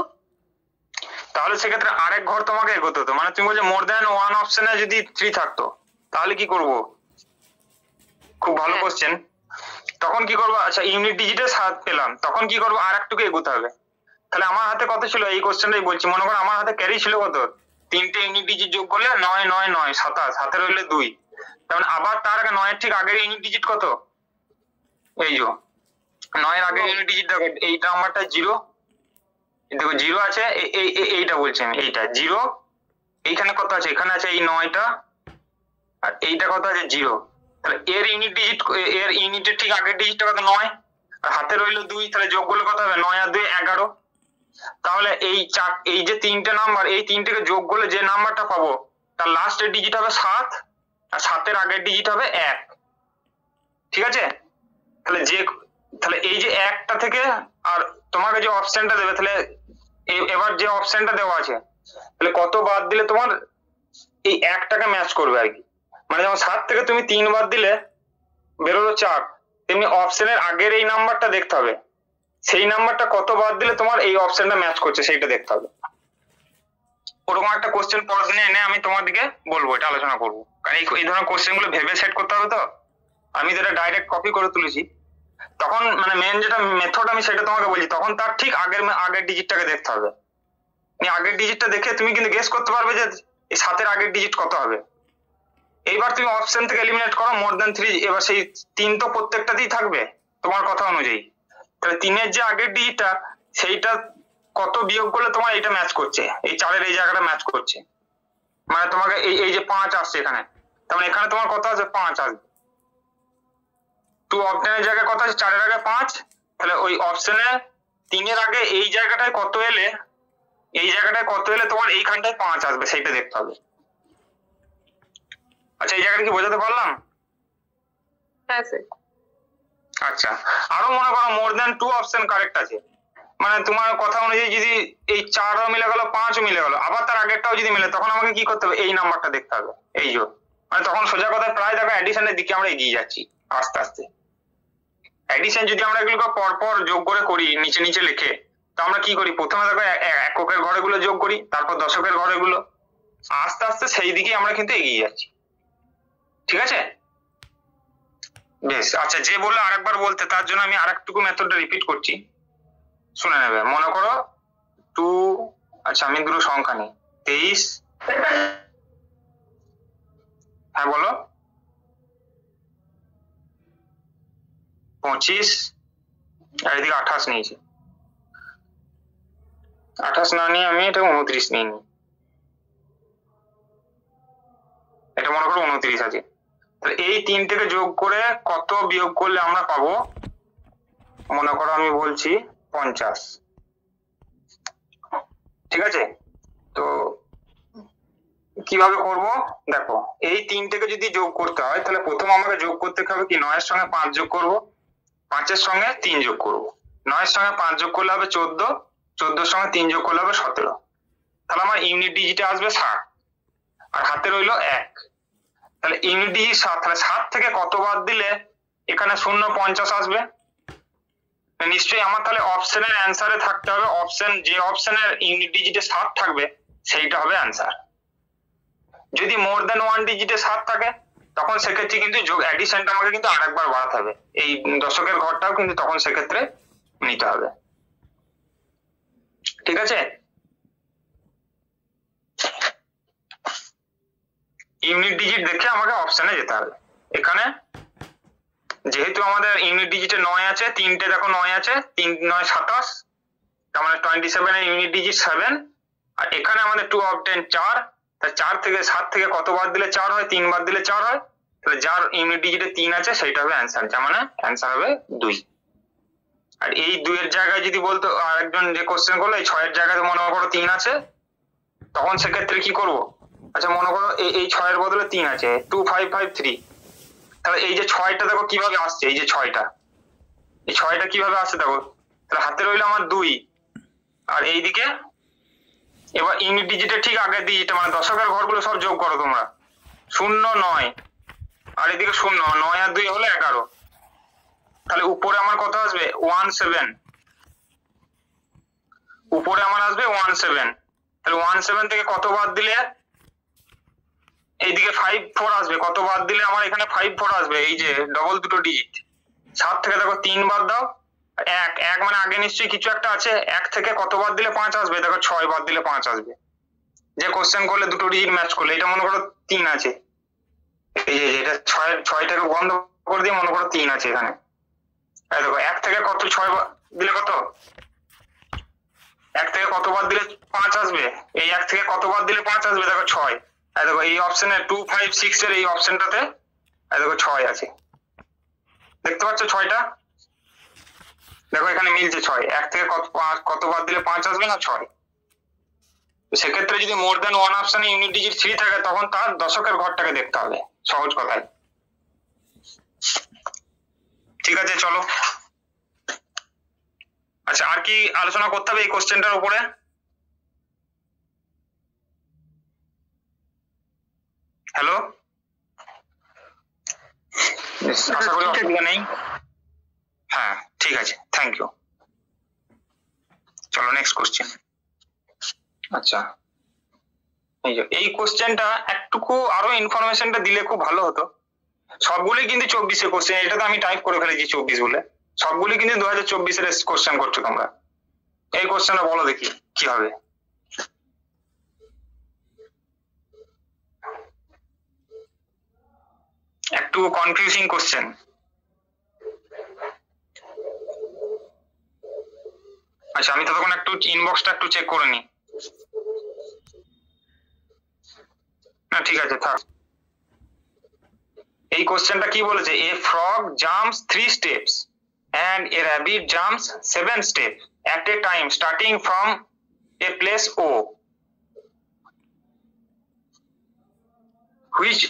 তাহলে সেক্ষেত্রে আরেক ঘর তোমাকে এগোতে হতো, মানে তুমি বলছো মোর দ্যান 1 অপশনে যদি 3 থাকতো তাহলে কি করব, খুব ভালো কোশ্চেন। তখন কি করবো, আচ্ছা ইউনিট ডিজিটে 7 পেলাম, তখন কি করবো আর একটুকু এগোতে হবে। তাহলে আমার হাতে কত ছিল এই কোশ্চেনটাই বলছি, মনে করো আমার হাতে ক্যারি ছিল কত, তিনটে ইউনিট ডিজিট যোগ করলে 9 9 9 27, হাতে রইলে 2, তার মানে আবার তার আগে 9 এর ঠিক আগের ইউনিট ডিজিট কত, এই যে 9 এর আগে ইউনিট ডিজিট দেখো, এই নাম্বারটা 0, দেখো 0 আছে, এইটা বলছি আমি, এইটা 0, এইখানে কত আছে, এখানে আছে এই 9টা, আর এইটা কত আছে 0। তাহলে এর ইউনিট ডিজিট, এর ইউনিটের ঠিক আগের ডিজিটটা কত 9, আর হাতে রইলো 2, তাহলে যোগ করলে কত হবে 9 আর 2 11। তাহলে এই যে তিনটে নাম্বার, এই তিনটেকে যোগ করলে যে নাম্বারটা পাবো তার লাস্টের ডিজিট হবে 7, আর 7-এর আগের ডিজিট হবে 1। ঠিক আছে, তাহলে এই যে একটা থেকে, আর তোমাকে যে অপশনটা দেবে, তাহলে এবার যে অপশনটা দেওয়া আছে, তাহলে কত বাদ দিলে তোমার এই একটাকে ম্যাচ করবে আর কি। মানে যেমন 7 থেকে তুমি 3 বাদ দিলে বেরোলো 4, তেমনি অপশনের আগের এই নাম্বারটা দেখতে হবে, সেই নাম্বারটা কত বাদ দিলে তোমার এই অপশনটা ম্যাচ করছে সেইটা দেখতে হবে। ওরকম একটা কোশ্চেন পরের দিনে এনে আমি তোমাদেরকে বলবো, এটা আলোচনা করবো, কারণ এই ধরনের কোশ্চেন গুলো ভেবে সেট করতে হবে। তো আমি যেটা ডাইরেক্ট কপি করে তুলেছি, তখন মানে মেন যেটা মেথড আমি সেটা তোমাকে বলছি, তখন তার ঠিক আগের ডিজিটটাকে দেখতে হবে। আগের ডিজিটটা দেখে তুমি কিন্তু গেস করতে পারবে যে এই 7-এর আগের ডিজিট কত হবে। এইবার তুমি অপশন থেকে এলিমিনেট করো মোর দ্যান 3, এবার সেই 3 তো প্রত্যেকটাতেই থাকবে তোমার কথা অনুযায়ী, তাহলে 3-এর যে আগের ডিজিটটা সেইটা কত বিয়োগ করলে তোমার এটা ম্যাচ করছে, এই 4-এর এই জায়গাটা ম্যাচ করছে, মানে তোমাকে এই যে 5 আসছে এখানে, তার মানে এখানে তোমার কত আছে 5 আসবে। 2 অপশনের জায়গায় কত আছে 4-এর আগে 5, তাহলে ওই অপশনে 3-এর আগে এই জায়গাটায় কত এলে, এই জায়গাটায় কত এলে তোমার এইখানটায় 5 আসবে, সেইটা দেখতে হবে। আচ্ছা, এই জায়গাটা কি বোঝাতে পারলাম? হ্যাঁ স্যার। আচ্ছা, আরো মনে করো মোর দ্যান 2 অপশন কারেক্ট আছে, মানে তোমার কথা অনুযায়ী যদি এই 4ও মিলে গেল 5ও মিলে গেল, আবার তার আগেরটাও যদি মিলে, তখন আমাকে কি করতে হবে, এই নাম্বারটা দেখতে হবে, এই যে মানে তখন সোজা কথা প্রায় দেখো অ্যাডিশনের দিকে আমরা এগিয়ে যাচ্ছি আস্তে আস্তে। অ্যাডিশন যদি আমরা এগুলোকে পরপর যোগ করে করি নিচে নিচে লিখে, তো আমরা কি করি, প্রথমে দেখো এককের ঘরেগুলো যোগ করি, তারপর দশকের ঘরেগুলো, আস্তে আস্তে সেই দিকে আমরা কিন্তু এগিয়ে যাচ্ছি। ঠিক আছে, বেশ। আচ্ছা, যে বললো আরেকবার বলতে, তার জন্য আমি আরেকটুকু মেথডটা রিপিট করছি, শুনে নেবে। মনে করো 2, আচ্ছা আমি দুটো সংখ্যা নেই, 23, হ্যাঁ বলো, 25, আর এদিকে 28 নিয়েছি। 28 না নিয়ে আমি এটা 29 নিয়ে নিই, এটা মনে করো 29 আছে। তাহলে এই 3 থেকে যোগ করে কত বিয়োগ করলে আমরা পাবো, মনে করো আমি বলছি 50। ঠিক আছে, তো কিভাবে করব দেখো, এই 3 থেকে যদি যোগ করতে হয়, তাহলে প্রথম আমাকে যোগ করতে হবে কি, 9 এর সঙ্গে 5 যোগ করব, 5-এর সঙ্গে 3 যোগ করব, 9 এর সঙ্গে 5 যোগ করলে হবে 14, 14-এর সঙ্গে 3 যোগ করলে হবে 17, তাহলে আমার ইউনিট ডিজিটে আসবে 60, আর হাতে রইলো 1। তাহলে ইউনিট ডিজিট 7, তাহলে 7 থেকে কত বাদ দিলে এখানে 0 50 আসবে। নিশ্চয়ই আমার তাহলে অপশনের অ্যান্সারে থাকতে হবে, অপশন যে অপশনের ইউনিট ডিজিটে 7 থাকবে সেইটা হবে অ্যান্সার। যদি মোর দ্যান 1 ডিজিটে 7 থাকে, তখন সেক্ষেত্রে কিন্তু যোগ অ্যাডিশনটা আমাকে কিন্তু আরেকবার বাড়াতে হবে, এই দশকের ঘরটাও কিন্তু তখন সেক্ষেত্রে নিতে হবে। ঠিক আছে, ইউনিট ডিজিট দেখে আমাকে অপশনে যেতে হবে। এখানে যেহেতু আমাদের ইউনিট ডিজিটে 9 আছে, 3টে দেখো 9 আছে, 3 9 27, তার মানে 27 এর ইউনিট ডিজিট 7, আর এখানে আমাদের 2 অপটেন 4, তা 4 থেকে 7 থেকে কত বাদ দিলে 4 হয়, 3 বাদ দিলে 4 হয়, তাহলে যার ইউনিট ডিজিটে 3 আছে সেইটা হবে অ্যান্সার, যার মানে অ্যান্সার হবে 2। আর এই 2 এর জায়গায় যদি বলতো আরেকজন যে কোশ্চেন করলো, এই 6 এর জায়গায় মনে করো 3 আছে, তখন সেক্ষেত্রে কি করব, আচ্ছা মনে করো এই 6 এর বদলে 3 আছে, 2 5 5 3, তাহলে এই যে 6টা দেখো কিভাবে আসছে, এই যে 6টা, এই 6টা কিভাবে আসছে দেখো, তাহলে হাতে রইলো আমার 2, আর এইদিকে এবার ইউনিট ডিজিটের ঠিক আগের ডিজিটে মানে দশকের ঘরগুলো সব যোগ করো তোমরা, 0 9, আর এদিকে 0, 9 আর 2 হলো 11, তাহলে উপরে আমার কত আসবে 17, উপরে আমার আসবে 17, তাহলে 17 থেকে কত বাদ দিলে এইদিকে 5 4 আসবে, কত বাদ দিলে আমার এখানে 5 4 আসবে, এই যে ডবল দুটো ডিজিট। 7 থেকে দেখো 3 বাদ দাও, 1 মানে আগে নিশ্চয়ই কিছু একটা আছে, 1 থেকে কত বাদ দিলে 5 আসবে, দেখো 6 বাদ দিলে 5 আসবে, যে কোশ্চেন করলে দুটো ডিজিট ম্যাচ করলে, এটা মনে করো 3 আছে, এই যে এটা 6টাকে বন্ধ করে দিয়ে মনে করো 3 আছে এখানে, এই দেখো 1 থেকে কত 6 দিলে কত, 1 থেকে কতবার দিলে 5 আসবে, এই 1 থেকে কতবার দিলে 5 আসবে, দেখো 6। এই দেখো এই অপশনে 2 5 6 এর এই অপশনটাতে এই দেখো 6 আছে, দেখতে পাচ্ছ 6টা, দেখো এখানে মিলছে 6। 1 থেকে কতবার দিলে 5 আসবে না 6। সেক্ষেত্রে যদি মোর দ্যান ওয়ান অপশনে ইউনিট ডিজিট 3 থাকে তখন তার দশকের ঘরটাকে দেখতে হবে, সহজ কথায়। ঠিক আছে, চলো। আচ্ছা, আর কি আলোচনা করতে হবে এই কোশ্চেনটার উপরে? হ্যালো, আশা করি অসুবিধা নেই। হ্যাঁ, ঠিক আছে, থ্যাংক ইউ। চলো নেক্সট কোশ্চেন। আচ্ছা, এই কোশ্চেনটা একটুকু আরো ইনফরমেশনটা দিলে খুব ভালো হতো। সবগুলি কিন্তু 24 কোশ্চেন, এটা তো আমি টাইপ করে ফেলেছি 24 বলে, সবগুলি কিন্তু 2024 এর কোশ্চেন করছো তোমরা। এই কোশ্চেনটা বলো দেখি কি হবে। একটু কনফিউজিং কোশ্চেন। আচ্ছা, আমি ততক্ষণ একটু ইনবক্সটা একটু চেক করে নিই। না ঠিক আছে, থাক। এই কোশ্চেনটা কি বলেছে, এ frog jumps 3 steps and a rabbit jumps 7 steps at a time starting from a place O.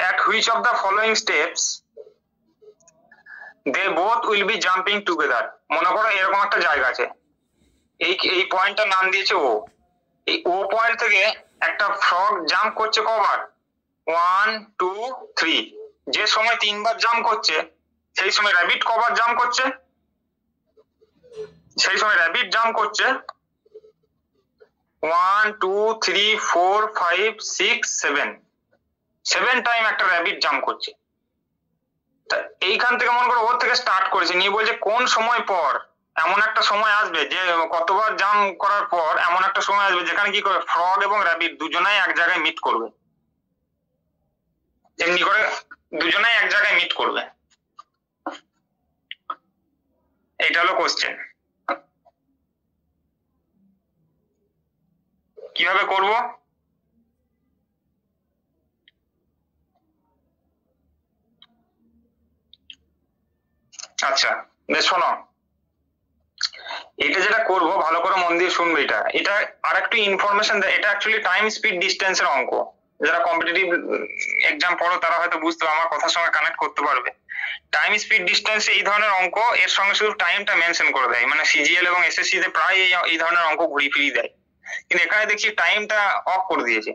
At which of the following steps they both will be jumping together? মনে করো এরকম একটা জায়গা আছে, এই পয়েন্টটার নাম দিয়েছে ও। এই ও পয়েন্ট থেকে একটা ফ্রগ জাম্প করছে কবার? 1 2 3। যে সময় 3 বার জাম্প করছে সেই সময় র‍্যাবিট কবার জাম্প করছে? সেই সময় র‍্যাবিট জাম্প করছে 1 2 3 4 5 6 7। 7 টাইম একটা র‍্যাবিট জাম্প করছে। তা এইখান থেকে মনে করো ওর থেকে স্টার্ট করেছে, নিয়ে বলছে কোন সময় পর এমন একটা সময় আসবে, যে কতবার জাম্প করার পর এমন একটা সময় আসবে যেখানে কি করে ফ্রগ এবং র‍্যাবিট দুজনেই এক জায়গায় মিট করবে। এমনি করে দুজনেই এক জায়গায় মিট করবে। এটা হলো কোশ্চেন। কিভাবে করব? আচ্ছা বেশ, শোনো, এটা যেটা করব ভালো করে মন দিয়ে শুনবে। এটা আর একটু ইনফরমেশন দেয়। এটা অ্যাকচুয়ালি টাইম স্পিড ডিস্টেন্সের অঙ্ক। যারা কম্পিটিটিভ এক্সাম পড়ো তারা হয়তো বুঝতে, আমার কথার সঙ্গে কানেক্ট করতে পারবে। টাইম স্পিড ডিস্টেন্স এই ধরনের অঙ্ক, এর সঙ্গে শুধু টাইমটা মেনশন করে দেয়, মানে সিজিএল এবং এসএসসি তে প্রায় এই ধরনের অঙ্ক ঘুরিয়ে ফিরিয়ে দেয়, কিন্তু এখানে দেখছি টাইমটা অফ করে দিয়েছে,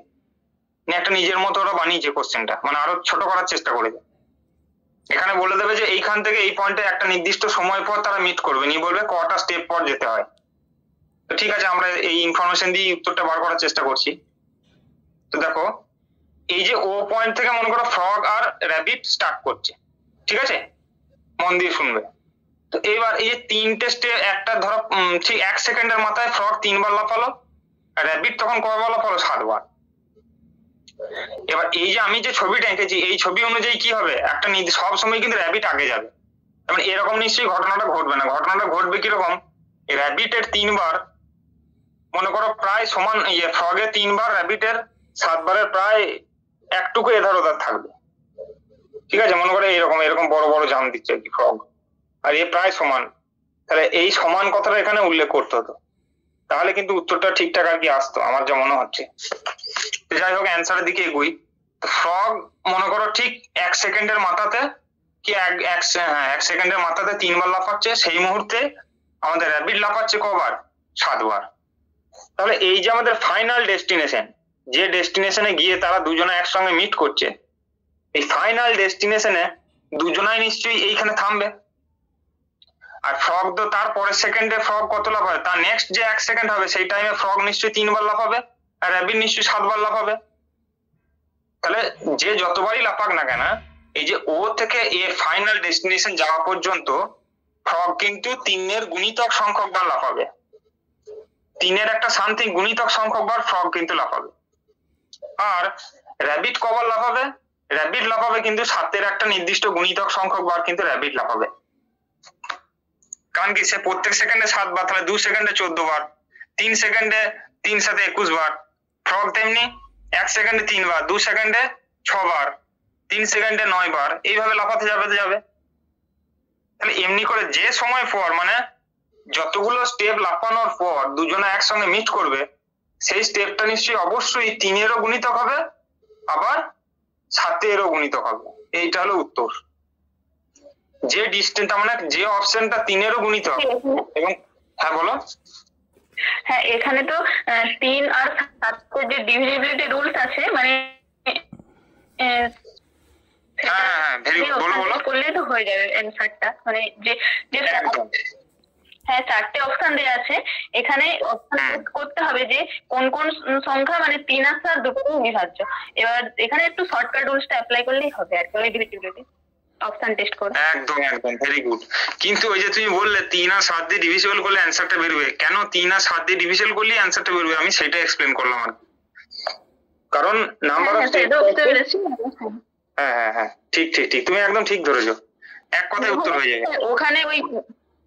একটা নিজের মতো ওরা বানিয়েছে কোশ্চেনটা, মানে আরো ছোট করার চেষ্টা করেছে। এখানে বলে দেবে যে এইখান থেকে এই পয়েন্টে একটা নির্দিষ্ট সময় পর তারা মিট করবে, নিয়ে বলবে কটা স্টেপ পর যেতে হয়। তো ঠিক আছে, আমরা এই ইনফরমেশন দিয়ে উত্তরটা বার করার চেষ্টা করছি। তো দেখো, এই যে ও পয়েন্ট থেকে মনে করো ফ্রগ আর র‍্যাবিট স্টার্ট করছে, ঠিক আছে, মন দিয়ে শুনবে। তো এবার এই যে 3টে স্টেপ, একটা ধরো ঠিক 1 সেকেন্ডের মাথায় ফ্রগ 3 বার লাফালো, আর র‍্যাবিট তখন কয়বার লাফালো? 7 বার। এবার এই যে আমি যে ছবিটা এঁকেছি এই ছবি অনুযায়ী কি হবে, একটা সব সময় কিন্তু র‍্যাবিট আগে যাবে, মানে এরকম নিশ্চয়ই ঘটনাটা ঘটবে না। ঘটনাটা ঘটবে কিরকম, র‍্যাবিটের 3 বার মনে করো প্রায় সমান, ফ্রগের 3 বার, র‍্যাবিটের 7 বারের প্রায় একটুকু এধার ওধার থাকবে, ঠিক আছে। মনে করো এরকম বড় বড় জাম দিচ্ছে আর কি ফ্রগ, আর এ প্রায় সমান, তাহলে এই সমান কথাটা এখানে উল্লেখ করতে হতো, তাহলে কিন্তু উত্তরটা ঠিকঠাক আর কি আসতো, আমার যা মনে হচ্ছে। যাই হোক, অ্যান্সারের দিকে এগুই। ফ্রগ মনে করো ঠিক 1 সেকেন্ডের মাথাতে কি 1 সেকেন্ডের মাথাতে 3 বার লাফাচ্ছে, সেই মুহূর্তে আমাদের র‍্যাবিট লাফাচ্ছে কবার? 7 বার। তাহলে এই যে আমাদের ফাইনাল ডেস্টিনেশন, যে ডেস্টিনেশনে গিয়ে তারা দুজনে একসঙ্গে মিট করছে, এই ফাইনাল ডেস্টিনেশনে দুজনাই নিশ্চয়ই এইখানে থামবে। আর ফ্রগ তো তার পরের সেকেন্ডে ফ্রগ কত লাফাবে, তার নেক্সট যে 1 সেকেন্ড হবে সেই টাইমে ফ্রগ নিশ্চয়ই 3 বার লাফাবে, আর র‍্যাবিট নিশ্চয়ই 7 বার লাফাবে। তাহলে যে যতবারই লাফাক না কেন, এই যে ও থেকে এর ফাইনাল ডেস্টিনেশন যাওয়া পর্যন্ত ফ্রগ কিন্তু 3-এর গুণিতক সংখ্যক বার লাফাবে, 3-এর একটা সামথিং গুণিতক সংখ্যক বার ফ্রগ কিন্তু লাফাবে। আর র‍্যাবিট কবার লাফাবে? র‍্যাবিট লাফাবে কিন্তু 7-এর একটা নির্দিষ্ট গুণিতক সংখ্যক বার কিন্তু র‍্যাবিট লাফাবে। কারণ কি সে প্রত্যেক সেকেন্ডে 7 বার, তাহলে 2 সেকেন্ডে 14 বার, 3 সেকেন্ডে 3 সাথে 21 বার। ফ্রগ তেমনি 1 সেকেন্ডে 3 বার, 2 সেকেন্ডে 6 বার, 3 সেকেন্ডে 9 বার, এইভাবে লাফাতে যাবে। তাহলে এমনি করে যে সময় পর মানে যতগুলো স্টেপ লাফানোর পর দুজনে একসঙ্গে মিট করবে, সেই স্টেপটা নিশ্চয়ই অবশ্যই 3-এরও গুণিতক হবে, আবার 7-এরও গুণিতক হবে। এইটা হলো উত্তর। যে ডিস্টেন্সটা মানে যে অপশনটা 3-এরও গুণিতক এবং হ্যাঁ বলো। হ্যাঁ, এখানে তো 3 আর 7 যে ডিভিজিবিলিটি রুলস আছে, মানে হ্যাঁ ভেরি গুড, বলো করলেই তো হয়ে যাবে অ্যানসারটা। মানে যে একদম হ্যাঁ 4টে অপশন দেওয়া আছে, এখানে করতে হবে যে কোন কোন সংখ্যা মানে 3 আর 7 দুটোই বিভাজ্য। এবার এখানে একটু শর্টকাট রুলসটা অ্যাপ্লাই করলেই হবে আর কি, ডিভিজিবিলিটি অপশন টেস্ট করে। একদম ভেরি গুড। কিন্তু ওই যে তুমি বললে 3 আর 7 দিয়ে ডিভিজিবল করলে অ্যানসারটা বেরোবে, কেন 3 আর 7 দিয়ে ডিভিজিবল করলে অ্যানসারটা বেরোবে আমি সেটা এক্সপ্লেন করলাম আর কি। কারণ নাম্বার অফ স্টেপ, হ্যাঁ ঠিক তুমি একদম ঠিক ধরেছো, এক কথায় উত্তর হয়ে যাবে। ওখানে ওই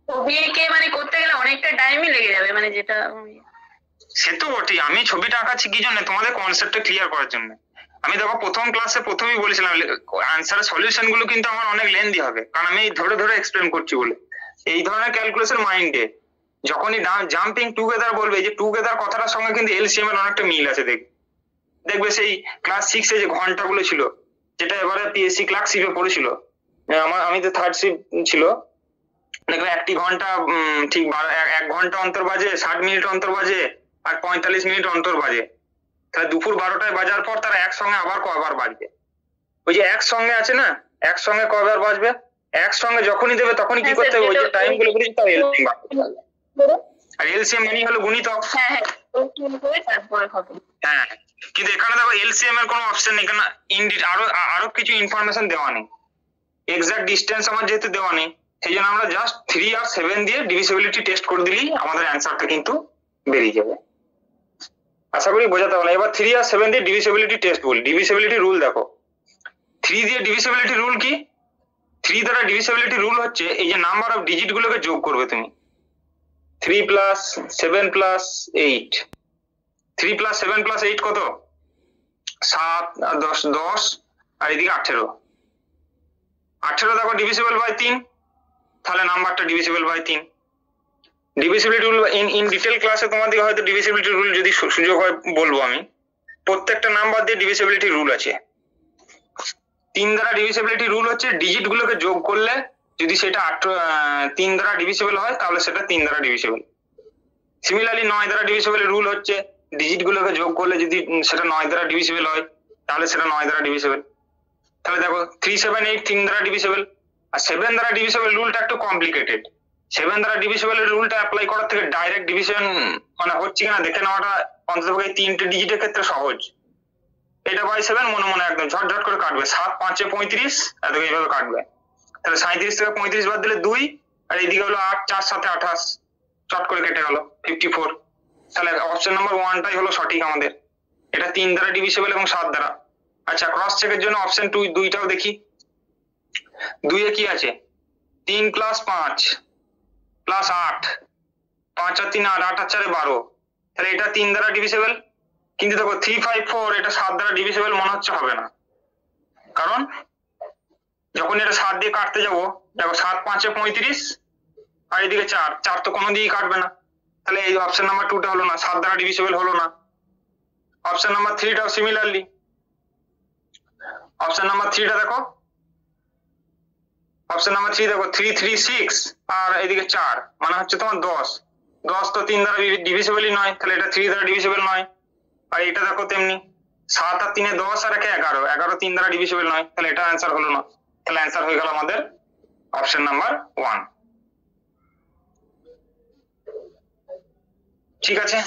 ছবি এঁকে মানে করতে গেলে অনেকটা টাইমই লেগে যাবে, মানে যেটা সে তো বটেই। আমি ছবিটা আঁকাচ্ছি কি জন্য, তোমাদের কনসেপ্টটা ক্লিয়ার করার জন্য। আমি দেখো প্রথম ক্লাসে প্রথমেই বলেছিলাম আনসারের সলিউশন গুলো কিন্তু আমার অনেক লেন্দি হবে, কারণ আমি ধরে এক্সপ্লেন করছি বলে। এই ধরনের ক্যালকুলেশন মাইন্ডে যখনই জাম্পিং টুগেদার বলবে, যে টুগেদার কথাটার সঙ্গে কিন্তু এলসিএম এর অনেকটা মিল আছে। দেখবে সেই ক্লাস 6 যে ঘন্টাগুলো ছিল, যেটা এবারে পিএসসি ক্লার্কশিপে পড়েছিল, আমি তো 3rd শিফট ছিল, দেখবে একটি ঘন্টা ঠিক 1 ঘন্টা অন্তর বাজে, 60 মিনিট অন্তর বাজে, আর 45 মিনিট অন্তর বাজে। তাহলে দুপুর 12টায় বাজার পর তারা একসঙ্গে আবার কবার বাজবে? ওই যে একসঙ্গে আছে না, একসঙ্গে কবার বাজবে, একসঙ্গে যখনই দেবে তখনই কি করতে হবে, ওই যে টাইম গুলো বলেছি তার এলসিএম, আর এলসিএম মানে হলো গুণিতক। হ্যাঁ তারপরে হবে। হ্যাঁ, কিন্তু এখানে দেখো এলসিএম এর কোনো অপশন নেই, এখানে আরো কিছু ইনফরমেশন দেওয়া নেই, এক্সাক্ট ডিস্টেন্স আমার যেহেতু দেওয়া নেই, সেই জন্য আমরা জাস্ট 3 আর 7 দিয়ে ডিভিজিবিলিটি টেস্ট করে দিলেই আমাদের অ্যান্সারটা কিন্তু বেরিয়ে যাবে। আশা করি বোঝাতে পারলাম। এবার 3 আর 7 দিয়ে ডিভিজিবিলিটি টেস্ট বলি। ডিভিজিবিলিটি রুল দেখো, 3 দিয়ে ডিভিজিবিলিটি রুল কি? 3 দ্বারা ডিভিজিবিলিটি রুল হচ্ছে এই যে নাম্বার অফ ডিজিট গুলোকে যোগ করবে তুমি, 3 প্লাস 7 প্লাস 8, 3 প্লাস 7 প্লাস 8 কত? 7 আর 10 আর এদিকে 18 দেখো ডিভিজিবল বাই 3, তাহলে নাম্বারটা divisible by 3। Divisibility rule in detail ক্লাসে তোমাদের হয়তো ডিভিজিবিলিটি রুল যদি সুযোগ হয় বলবো আমি, প্রত্যেকটা নাম্বার দিয়ে ডিভিজিবিলিটি রুল আছে। 3 দ্বারা ডিভিজিবিলিটি রুল হচ্ছে ডিজিট গুলোকে যোগ করলে যদি সেটা 3 দ্বারা ডিভিজিবল হয় তাহলে সেটা 3 দ্বারা ডিভিজিবল। সিমিলারলি 9 দ্বারা ডিভিজিবল রুল হচ্ছে ডিজিট গুলোকে যোগ করলে যদি সেটা 9 দ্বারা ডিভিজিবল হয় তাহলে সেটা 9 দ্বারা ডিভিজিবল। তাহলে দেখো 3, 7, 8 3 দ্বারা ডিভিজিবল, আর 7 দ্বারা ডিভিজিবল রুলটা একটু কমপ্লিকেটেড। 7 দ্বারা ডিভিজিবল রুলটা অ্যাপ্লাই করার থেকে ডাইরেক্ট ডিভিশন মানে হচ্ছে কিনা দেখে নেওয়াটা অন্ততপক্ষে 3টে ডিজিটের ক্ষেত্রে সহজ। এটা বাই 7 মনে একদম ঝটঝট করে কাটবে, 7 5 এ 35, এত এইভাবে কাটবে। তাহলে 37 থেকে 35 বাদ দিলে 2, আর এইদিকে হলো 8, 4 7 28, চট করে কেটে গেল 54। তাহলে অপশন নাম্বার 1টাই হলো সঠিক আমাদের। এটা 3 দ্বারা ডিভিজিবল এবং 7 দ্বারা। আচ্ছা, ক্রস চেকের জন্য অপশন 2টাও দেখি। 2 এ কি আছে? 3 প্লাস 5 প্লাস 8, 5 আর 3 8, 8 আর 4 12, তাহলে এটা 3 দ্বারা ডিভিজিবল। কিন্তু দেখো 3 5 4 এটা 7 দ্বারা ডিভিজিবল মনে হচ্ছে হবে না, কারণ যখন এটা 7 দিয়ে কাটতে যাবো, দেখো 7 5 এ 35, আর এদিকে 4 তো কোনো দিকেই কাটবে না, তাহলে এই অপশন নাম্বার 2টা হলো না, 7 দ্বারা ডিভিজিবল হলো না। অপশন নাম্বার 3টাও সিমিলারলি, অপশন নাম্বার 3টা দেখো, অপশন নাম্বার 3 দেখো 3 3 6 আর এদিকে 4 মানে হচ্ছে তোমার 10 তো 3 দ্বারা ডিভিজিবলই নয়, তাহলে এটা 3 দ্বারা ডিভিজিবল নয়। আর এটা দেখো তেমনি 7 আর 3 এ 10 আর 1 এ 11 3 দ্বারা ডিভিজিবল নয়, তাহলে এটা অ্যান্সার হলো না। তাহলে অ্যান্সার হয়ে গেল আমাদের অপশন নাম্বার 1। ঠিক আছে,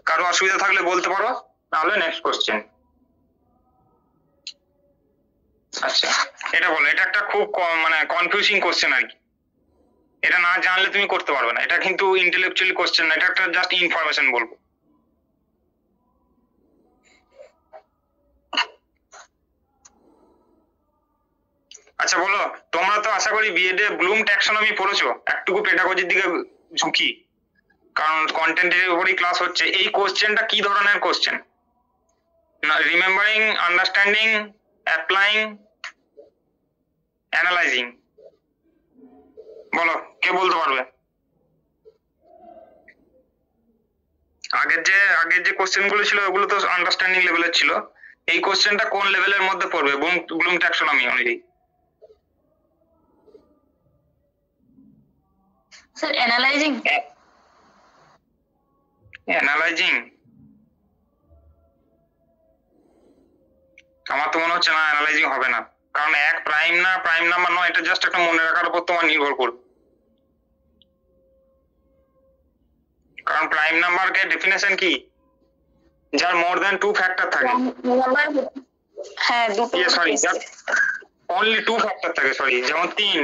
কারো অসুবিধা থাকলে বলতে পারো, নাহলে নেক্সট কোশ্চেন। আচ্ছা, এটা বলো, এটা একটা খুব মানে কনফিউজিং কোশ্চেন আর কি, এটা না জানলে তুমি করতে পারবে না। এটা কিন্তু ইন্টেলেকচুয়ালি কোশ্চেন না, এটা একটা জাস্ট ইনফরমেশন বলবো। আচ্ছা বলো, তোমরা তো আশা করি বিএড এ ব্লুম ট্যাক্সোনমি পড়েছো, একটুকু পেডাগজির দিকে ঝুঁকি, কারণ কন্টেন্টের উপরই ক্লাস হচ্ছে। এই কোশ্চেনটা কি ধরনের question? Remembering, understanding, applying, analysing? বলো, কে বলতে পারবে? আগের যে কোশ্চেন গুলো ছিল ওগুলো তো আন্ডারস্ট্যান্ডিং লেভেলের ছিল, এই কোশ্চেনটা কোন লেভেলের মধ্যে পড়বে ব্লুম ট্যাক্সোনমি অনুযায়ী? Sir analysing. অ্যানালাইজিং আমার তো মনে হচ্ছে না, অ্যানালাইজিং হবে না, কারণ এক প্রাইম না প্রাইম নাম্বার নয়, এটা জাস্ট একটা মনে রাখার উপর তোমার নির্ভর করবে। কারণ প্রাইম নাম্বারকে ডেফিনেশন কি? যার মোর দ্যান 2 ফ্যাক্টর থাকে। হ্যাঁ দুটো সরি, অনলি 2 ফ্যাক্টর থাকে, সরি, যেমন 3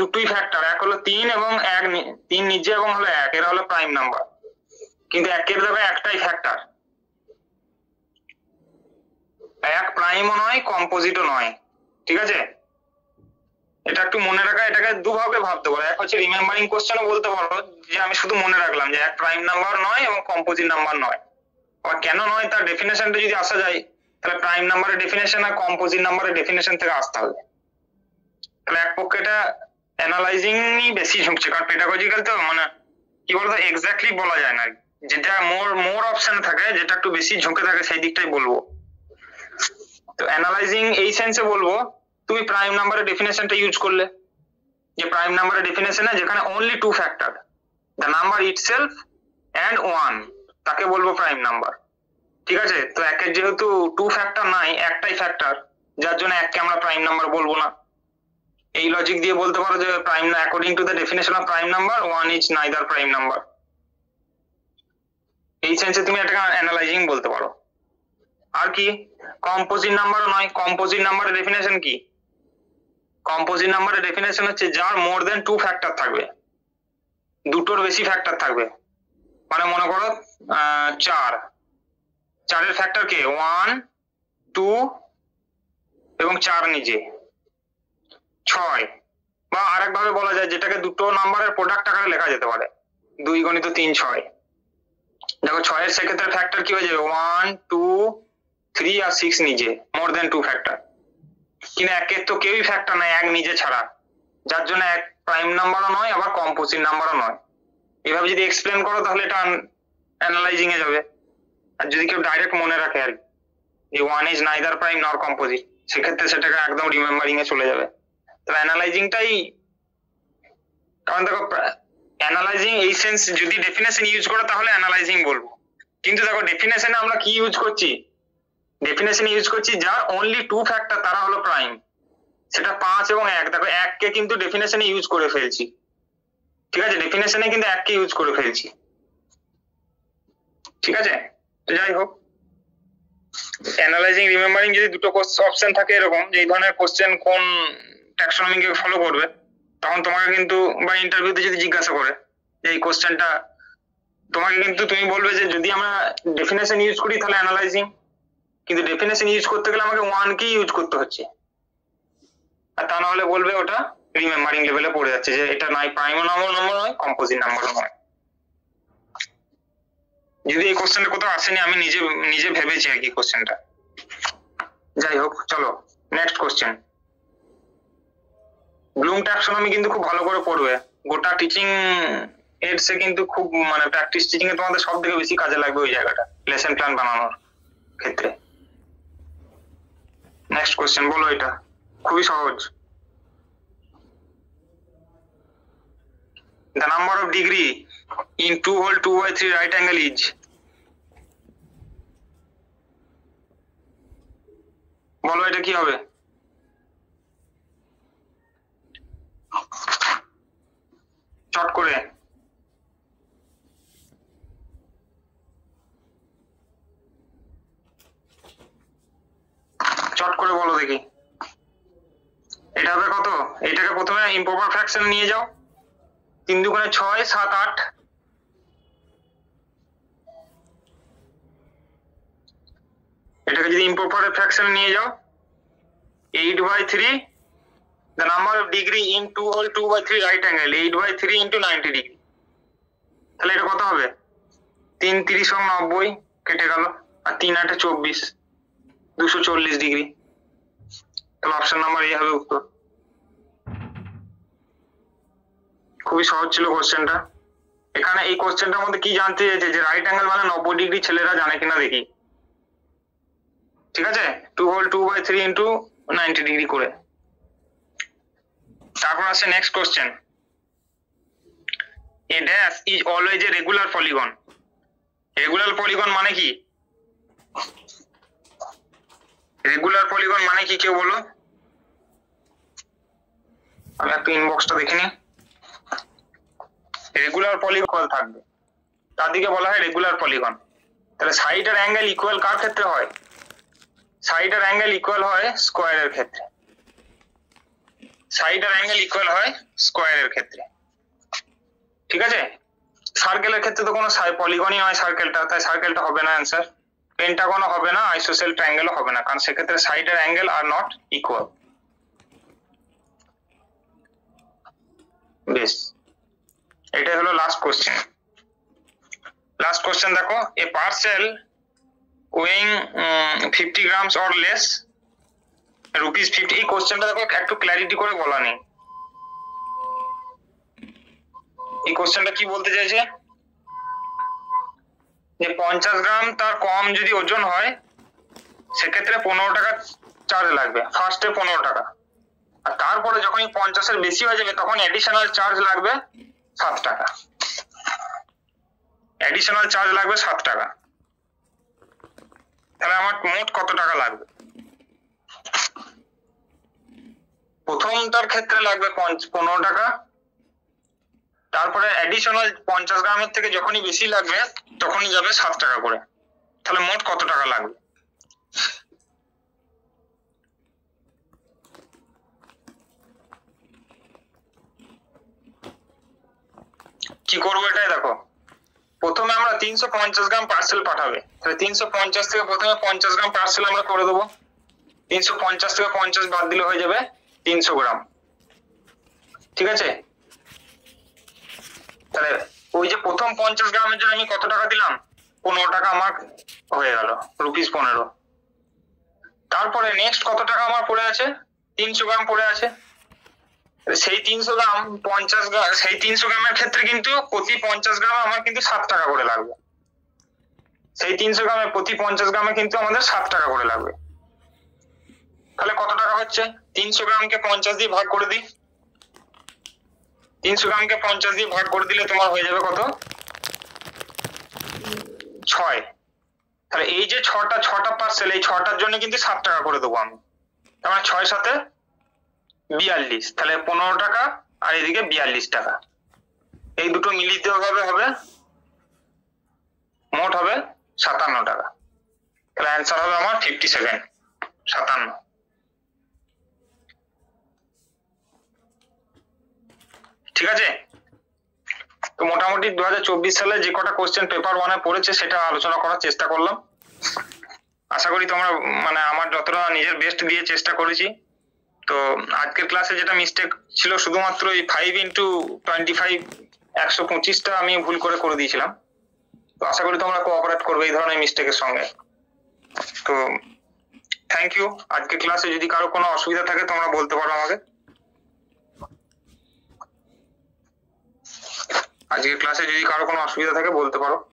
দুটোই ফ্যাক্টর, এক হলো 3 এবং 3 নিজে এবং হলো 1, এরা হলো প্রাইম নাম্বার। কিন্তু একের জায়গায় একটাই ফ্যাক্টর, এক প্রাইমও নয় কম্পোজিটও নয়, ঠিক আছে? এটা একটু মনে রাখা, এটাকে দুভাবে ভাবতে পারো। এক হচ্ছে রিমেম্বারিং কোশ্চেনও বলতে পারো, যে আমি শুধু মনে রাখলাম যে এক প্রাইম নাম্বার নয় এবং কম্পোজিট নাম্বার নয়। আর কেন নয় তার ডেফিনেশনটা যদি আসা যায়, তাহলে প্রাইম নাম্বারের ডেফিনেশন আর কম্পোজিট নাম্বারের ডেফিনেশন থেকে আসতে হবে। তাহলে এক পক্ষে এটা অ্যানালাইজিংই বেশি ঝুঁকছে, কারণ পেডাগজিক্যাল তো মানে কি বলতো এক্স্যাক্টলি বলা যায় না, যেটা মোর অপশন থাকে, যেটা একটু বেশি ঝুঁকে থাকে সেই দিকটাই বলবো। তো অ্যানালাইজিং এই সেন্সে বলবো, তুমি প্রাইম নাম্বারের ডেফিনেশনটা ইউজ করলে, যে প্রাইম নাম্বারের ডেফিনেশনে যেখানে only 2 factor, the number itself and 1, তাকে বলবো প্রাইম নাম্বার, ঠিক আছে? তো একের যেহেতু 2 ফ্যাক্টর নাই, একটাই ফ্যাক্টর, যার জন্য এককে আমরা প্রাইম নাম্বার বলবো না। এই লজিক দিয়ে বলতে পারো যে প্রাইম না, according to the definition of prime number 1 is neither prime number. এই সেন্সে তুমি এটাকে অ্যানালাইজিং বলতে পারো। আর কি? কম্পোজিট নাম্বারও নয়। কম্পোজিট নাম্বারের ডেফিনেশন কি? কম্পোজিট নাম্বারের ডেফিনেশন হচ্ছে যার মোর দেন 2 ফ্যাক্টর থাকবে, দুটোর বেশি ফ্যাক্টর থাকবে। মানে মনে করো 4 ফ্যাক্টর কে 1, 2 এবং 4 নিজে 6, বা আরেক ভাবে বলা যায় যেটাকে দুটো নাম্বারের প্রোডাক্ট আকারে লেখা যেতে পারে, 2 গুণিত 3 6। দেখো 6 এর সেক্ষেত্রে ফ্যাক্টর কি হয়ে যাবে? 1, 2, 3 আর 6 নিজে, মোর দেন 2 ফ্যাক্টর। কিন্তু একের তো কেউই ফ্যাক্টর নাই এক নিজে ছাড়া, যার জন্য এক প্রাইম নাম্বারও নয় আবার কম্পোজিট নাম্বারও নয়। এভাবে যদি এক্সপ্লেন করো তাহলে এটা অ্যানালাইজিং এ যাবে। আর যদি কেউ ডাইরেক্ট মনে রাখে আর কি 1 ইজ নাইদার প্রাইম নর কম্পোজিট, সেক্ষেত্রে সেটাকে একদম রিমেম্বারিং এ চলে যাবে। তো অ্যানালাইজিংটাই, কারণ দেখো অ্যানালাইজিং এই সেন্স যদি ডেফিনেশন ইউজ করো তাহলে অ্যানালাইজিং বলবো, কিন্তু দেখো ডেফিনেশনে আমরা কি ইউজ করছি? ডেফিনেশন ইউজ করছি যার অনলি 2 ফ্যাক্টর, তারা হলো প্রাইম, সেটা 5 এবং 1। দেখো 1 কে কিন্তু ডেফিনেশনে ইউজ করে ফেলছি, ঠিক আছে? ডেফিনেশনে কিন্তু 1 কে ইউজ করে ফেলছি, ঠিক আছে? যাই হোক, অ্যানালাইজিং রিমেম্বারিং যদি দুটো অপশন থাকে এরকম, যে এই ধরনের কোশ্চেন কোন ট্যাক্সোনমিকে ফলো করবে, তখন তোমাকে কিন্তু বা ইন্টারভিউতে যদি জিজ্ঞাসা করে যে এই কোশ্চেনটা, তোমাকে কিন্তু তুমি বলবে যে যদি আমরা ডেফিনেশন ইউজ করি তাহলে অ্যানালাইজিং, কিন্তু ডেফিনেশন ইউজ করতে গেলে আমাকে 1 কে ইউজ করতে হচ্ছে, আর তা না হলে বলবে ওটা রিমেম্বারিং লেভেলে পড়ে যাচ্ছে, যে এটা নাই প্রাইম নাম্বার নয় কম্পোজিট নাম্বারও নয়। যদি এই কোশ্চেনটা কোথাও আসেনি, আমি নিজে ভেবেছি আর কি কোশ্চেনটা। যাই হোক, চলো নেক্সট কোশ্চেন। ব্লুম ট্যাক্সোনমি কিন্তু খুব ভালো করে পড়বে, গোটা টিচিং এডসে কিন্তু খুব মানে প্র্যাকটিস টিচিং এ তোমাদের সব থেকে বেশি কাজে লাগবে ওই জায়গাটা, লেসন প্ল্যান বানানোর ক্ষেত্রে। নেক্সট কোশ্চেন বলো, এটা খুবই সহজ। The number of degree in 2 whole 2/3 right angle is, বলো এটা কি হবে? চট করে বলো দেখি, এটা হবে কত? এটাকে প্রথমে ইম্প্রপার ফ্র্যাকশন নিয়ে যাও, 3 দুগুণে 6, 7, 8। এটাকে যদি ইম্প্রপার ফ্র্যাকশন নিয়ে যাও 8/3 the number of degree in 2 whole 2/3 right angle 8/3 into 90 degree, তাহলে এটা কত হবে? 3 30 এবং 90 কেটে গেল, আর 3 8 24 240 ডিগ্রি। তাহলে অপশন নাম্বার এ হবে উত্তর। খুবই সহজ ছিল কোশ্চেনটা। এখানে এই কোশ্চেনটার মধ্যে কি জানতে চেয়েছে যে রাইট অ্যাঙ্গেল মানে 90 ডিগ্রি ছেলেরা জানে কিনা দেখি, ঠিক আছে? 2 হোল 2/3 ইন্টু 90 ডিগ্রি করে। তারপর আসছে next question, a dash is always a regular polygon. Regular polygon মানে কি? রেগুলার পলিগন মানে কি কেউ বলো? আমি একটু ইনবক্সটা দেখে নিই। রেগুলার পলিগন থাকবে, তার দিকে বলা হয় রেগুলার পলিগন। তাহলে সাইড আর অ্যাঙ্গেল ইকুয়াল কার ক্ষেত্রে হয়? সাইড আর অ্যাঙ্গেল ইকুয়াল হয় স্কোয়ারের ক্ষেত্রে। সাইড আর অ্যাঙ্গেল ইকুয়াল হয় স্কোয়ারের ক্ষেত্রে, ঠিক আছে? সার্কেলের ক্ষেত্রে তো কোনো পলিগনই নয় সার্কেলটা, তাই সার্কেলটা হবে না অ্যান্সার। পেন্টাগনও হবে না, আইসোসেল ট্রায়াঙ্গেলও হবে না, কারণ সেক্ষেত্রে সাইড আর অ্যাঙ্গেল আর নট ইকুয়াল। বেশ, এটাই হলো লাস্ট কোশ্চেন। লাস্ট কোশ্চেন দেখো, a parcel weighing 50 grams or less ₹50। এই কোশ্চেনটা দেখো একটু ক্ল্যারিটি করে বলা নেই। এই কোশ্চেনটা কি বলতে চাইছে যে 50 গ্রাম তার কম যদি ওজন হয় সেক্ষেত্রে 15 টাকা চার্জ লাগবে, ফার্স্টে 15 টাকা, আর তারপরে যখন 50-এর বেশি হয়ে যাবে তখন অ্যাডিশনাল চার্জ লাগবে 7 টাকা। অ্যাডিশনাল চার্জ লাগবে 7 টাকা। তাহলে আমার মোট কত টাকা লাগবে? প্রথমটার ক্ষেত্রে লাগবে 15 টাকা, তারপরে অ্যাডিশনাল 50 গ্রামের থেকে যখনই বেশি লাগবে তখনই যাবে 7 টাকা করে। তাহলে মোট কত টাকা লাগবে? কি করবো এটাই দেখো, প্রথমে আমরা 350 গ্রাম পার্সেল পাঠাবে, তাহলে 350 থেকে প্রথমে 50 গ্রাম পার্সেল আমরা করে দেবো। 350 থেকে 50 বাদ দিলে হয়ে যাবে 300 গ্রাম, ঠিক আছে? তাহলে ওই যে প্রথম 50 গ্রামের জন্য আমি কত টাকা দিলাম? 15 টাকা আমার হয়ে গেল, ₹15। তারপরে নেক্সট কত টাকা আমার পড়ে আছে? 300 গ্রাম পড়ে আছে। সেই 300 গ্রাম 50 গ্রাম, সেই 300 গ্রামের ক্ষেত্রে কিন্তু প্রতি 50 গ্রামে আমার কিন্তু 7 টাকা করে লাগবে। সেই 300 গ্রামে প্রতি 50 গ্রামে কিন্তু আমাদের 7 টাকা করে লাগবে। তাহলে কত টাকা হচ্ছে? 300 গ্রামকে 50 দিয়ে ভাগ করে দিই। 300 গ্রামকে 50 দিয়ে ভাগ করে দিলে তোমার হয়ে যাবে কত? 6। তাহলে এই যে 6টা পার্সেল, এই 6টার জন্য কিন্তু 7 টাকা করে দেবো আমি। তার মানে 6 7 42, তাহলে 15 টাকা আর এদিকে 42 টাকা, এই দুটো মিলিত হবে মোট হবে 57 টাকা। তাহলে অ্যান্সার হবে আমার 57, 57। ঠিক আছে? তো মোটামুটি 2024 সালে যে কটা কোশ্চেন পেপার 1-এ পড়েছে সেটা আলোচনা করার চেষ্টা করলাম। আশা করি তোমরা মানে আমার যতটা নিজের বেস্ট দিয়ে চেষ্টা করেছি। তো আজকের ক্লাসে যেটা মিস্টেক ছিল শুধুমাত্র এই 5x25 125টা আমি ভুল করে দিয়েছিলাম। তো আশা করি তোমরা কোঅপারেট করবে এই ধরনের মিস্টেকের সঙ্গে। তো থ্যাংক ইউ। আজকের ক্লাসে যদি কারো কোনো অসুবিধা থাকে তোমরা বলতে পারো আমাকে। আজকের ক্লাসে যদি কারো কোনো অসুবিধা থাকে বলতে পারো।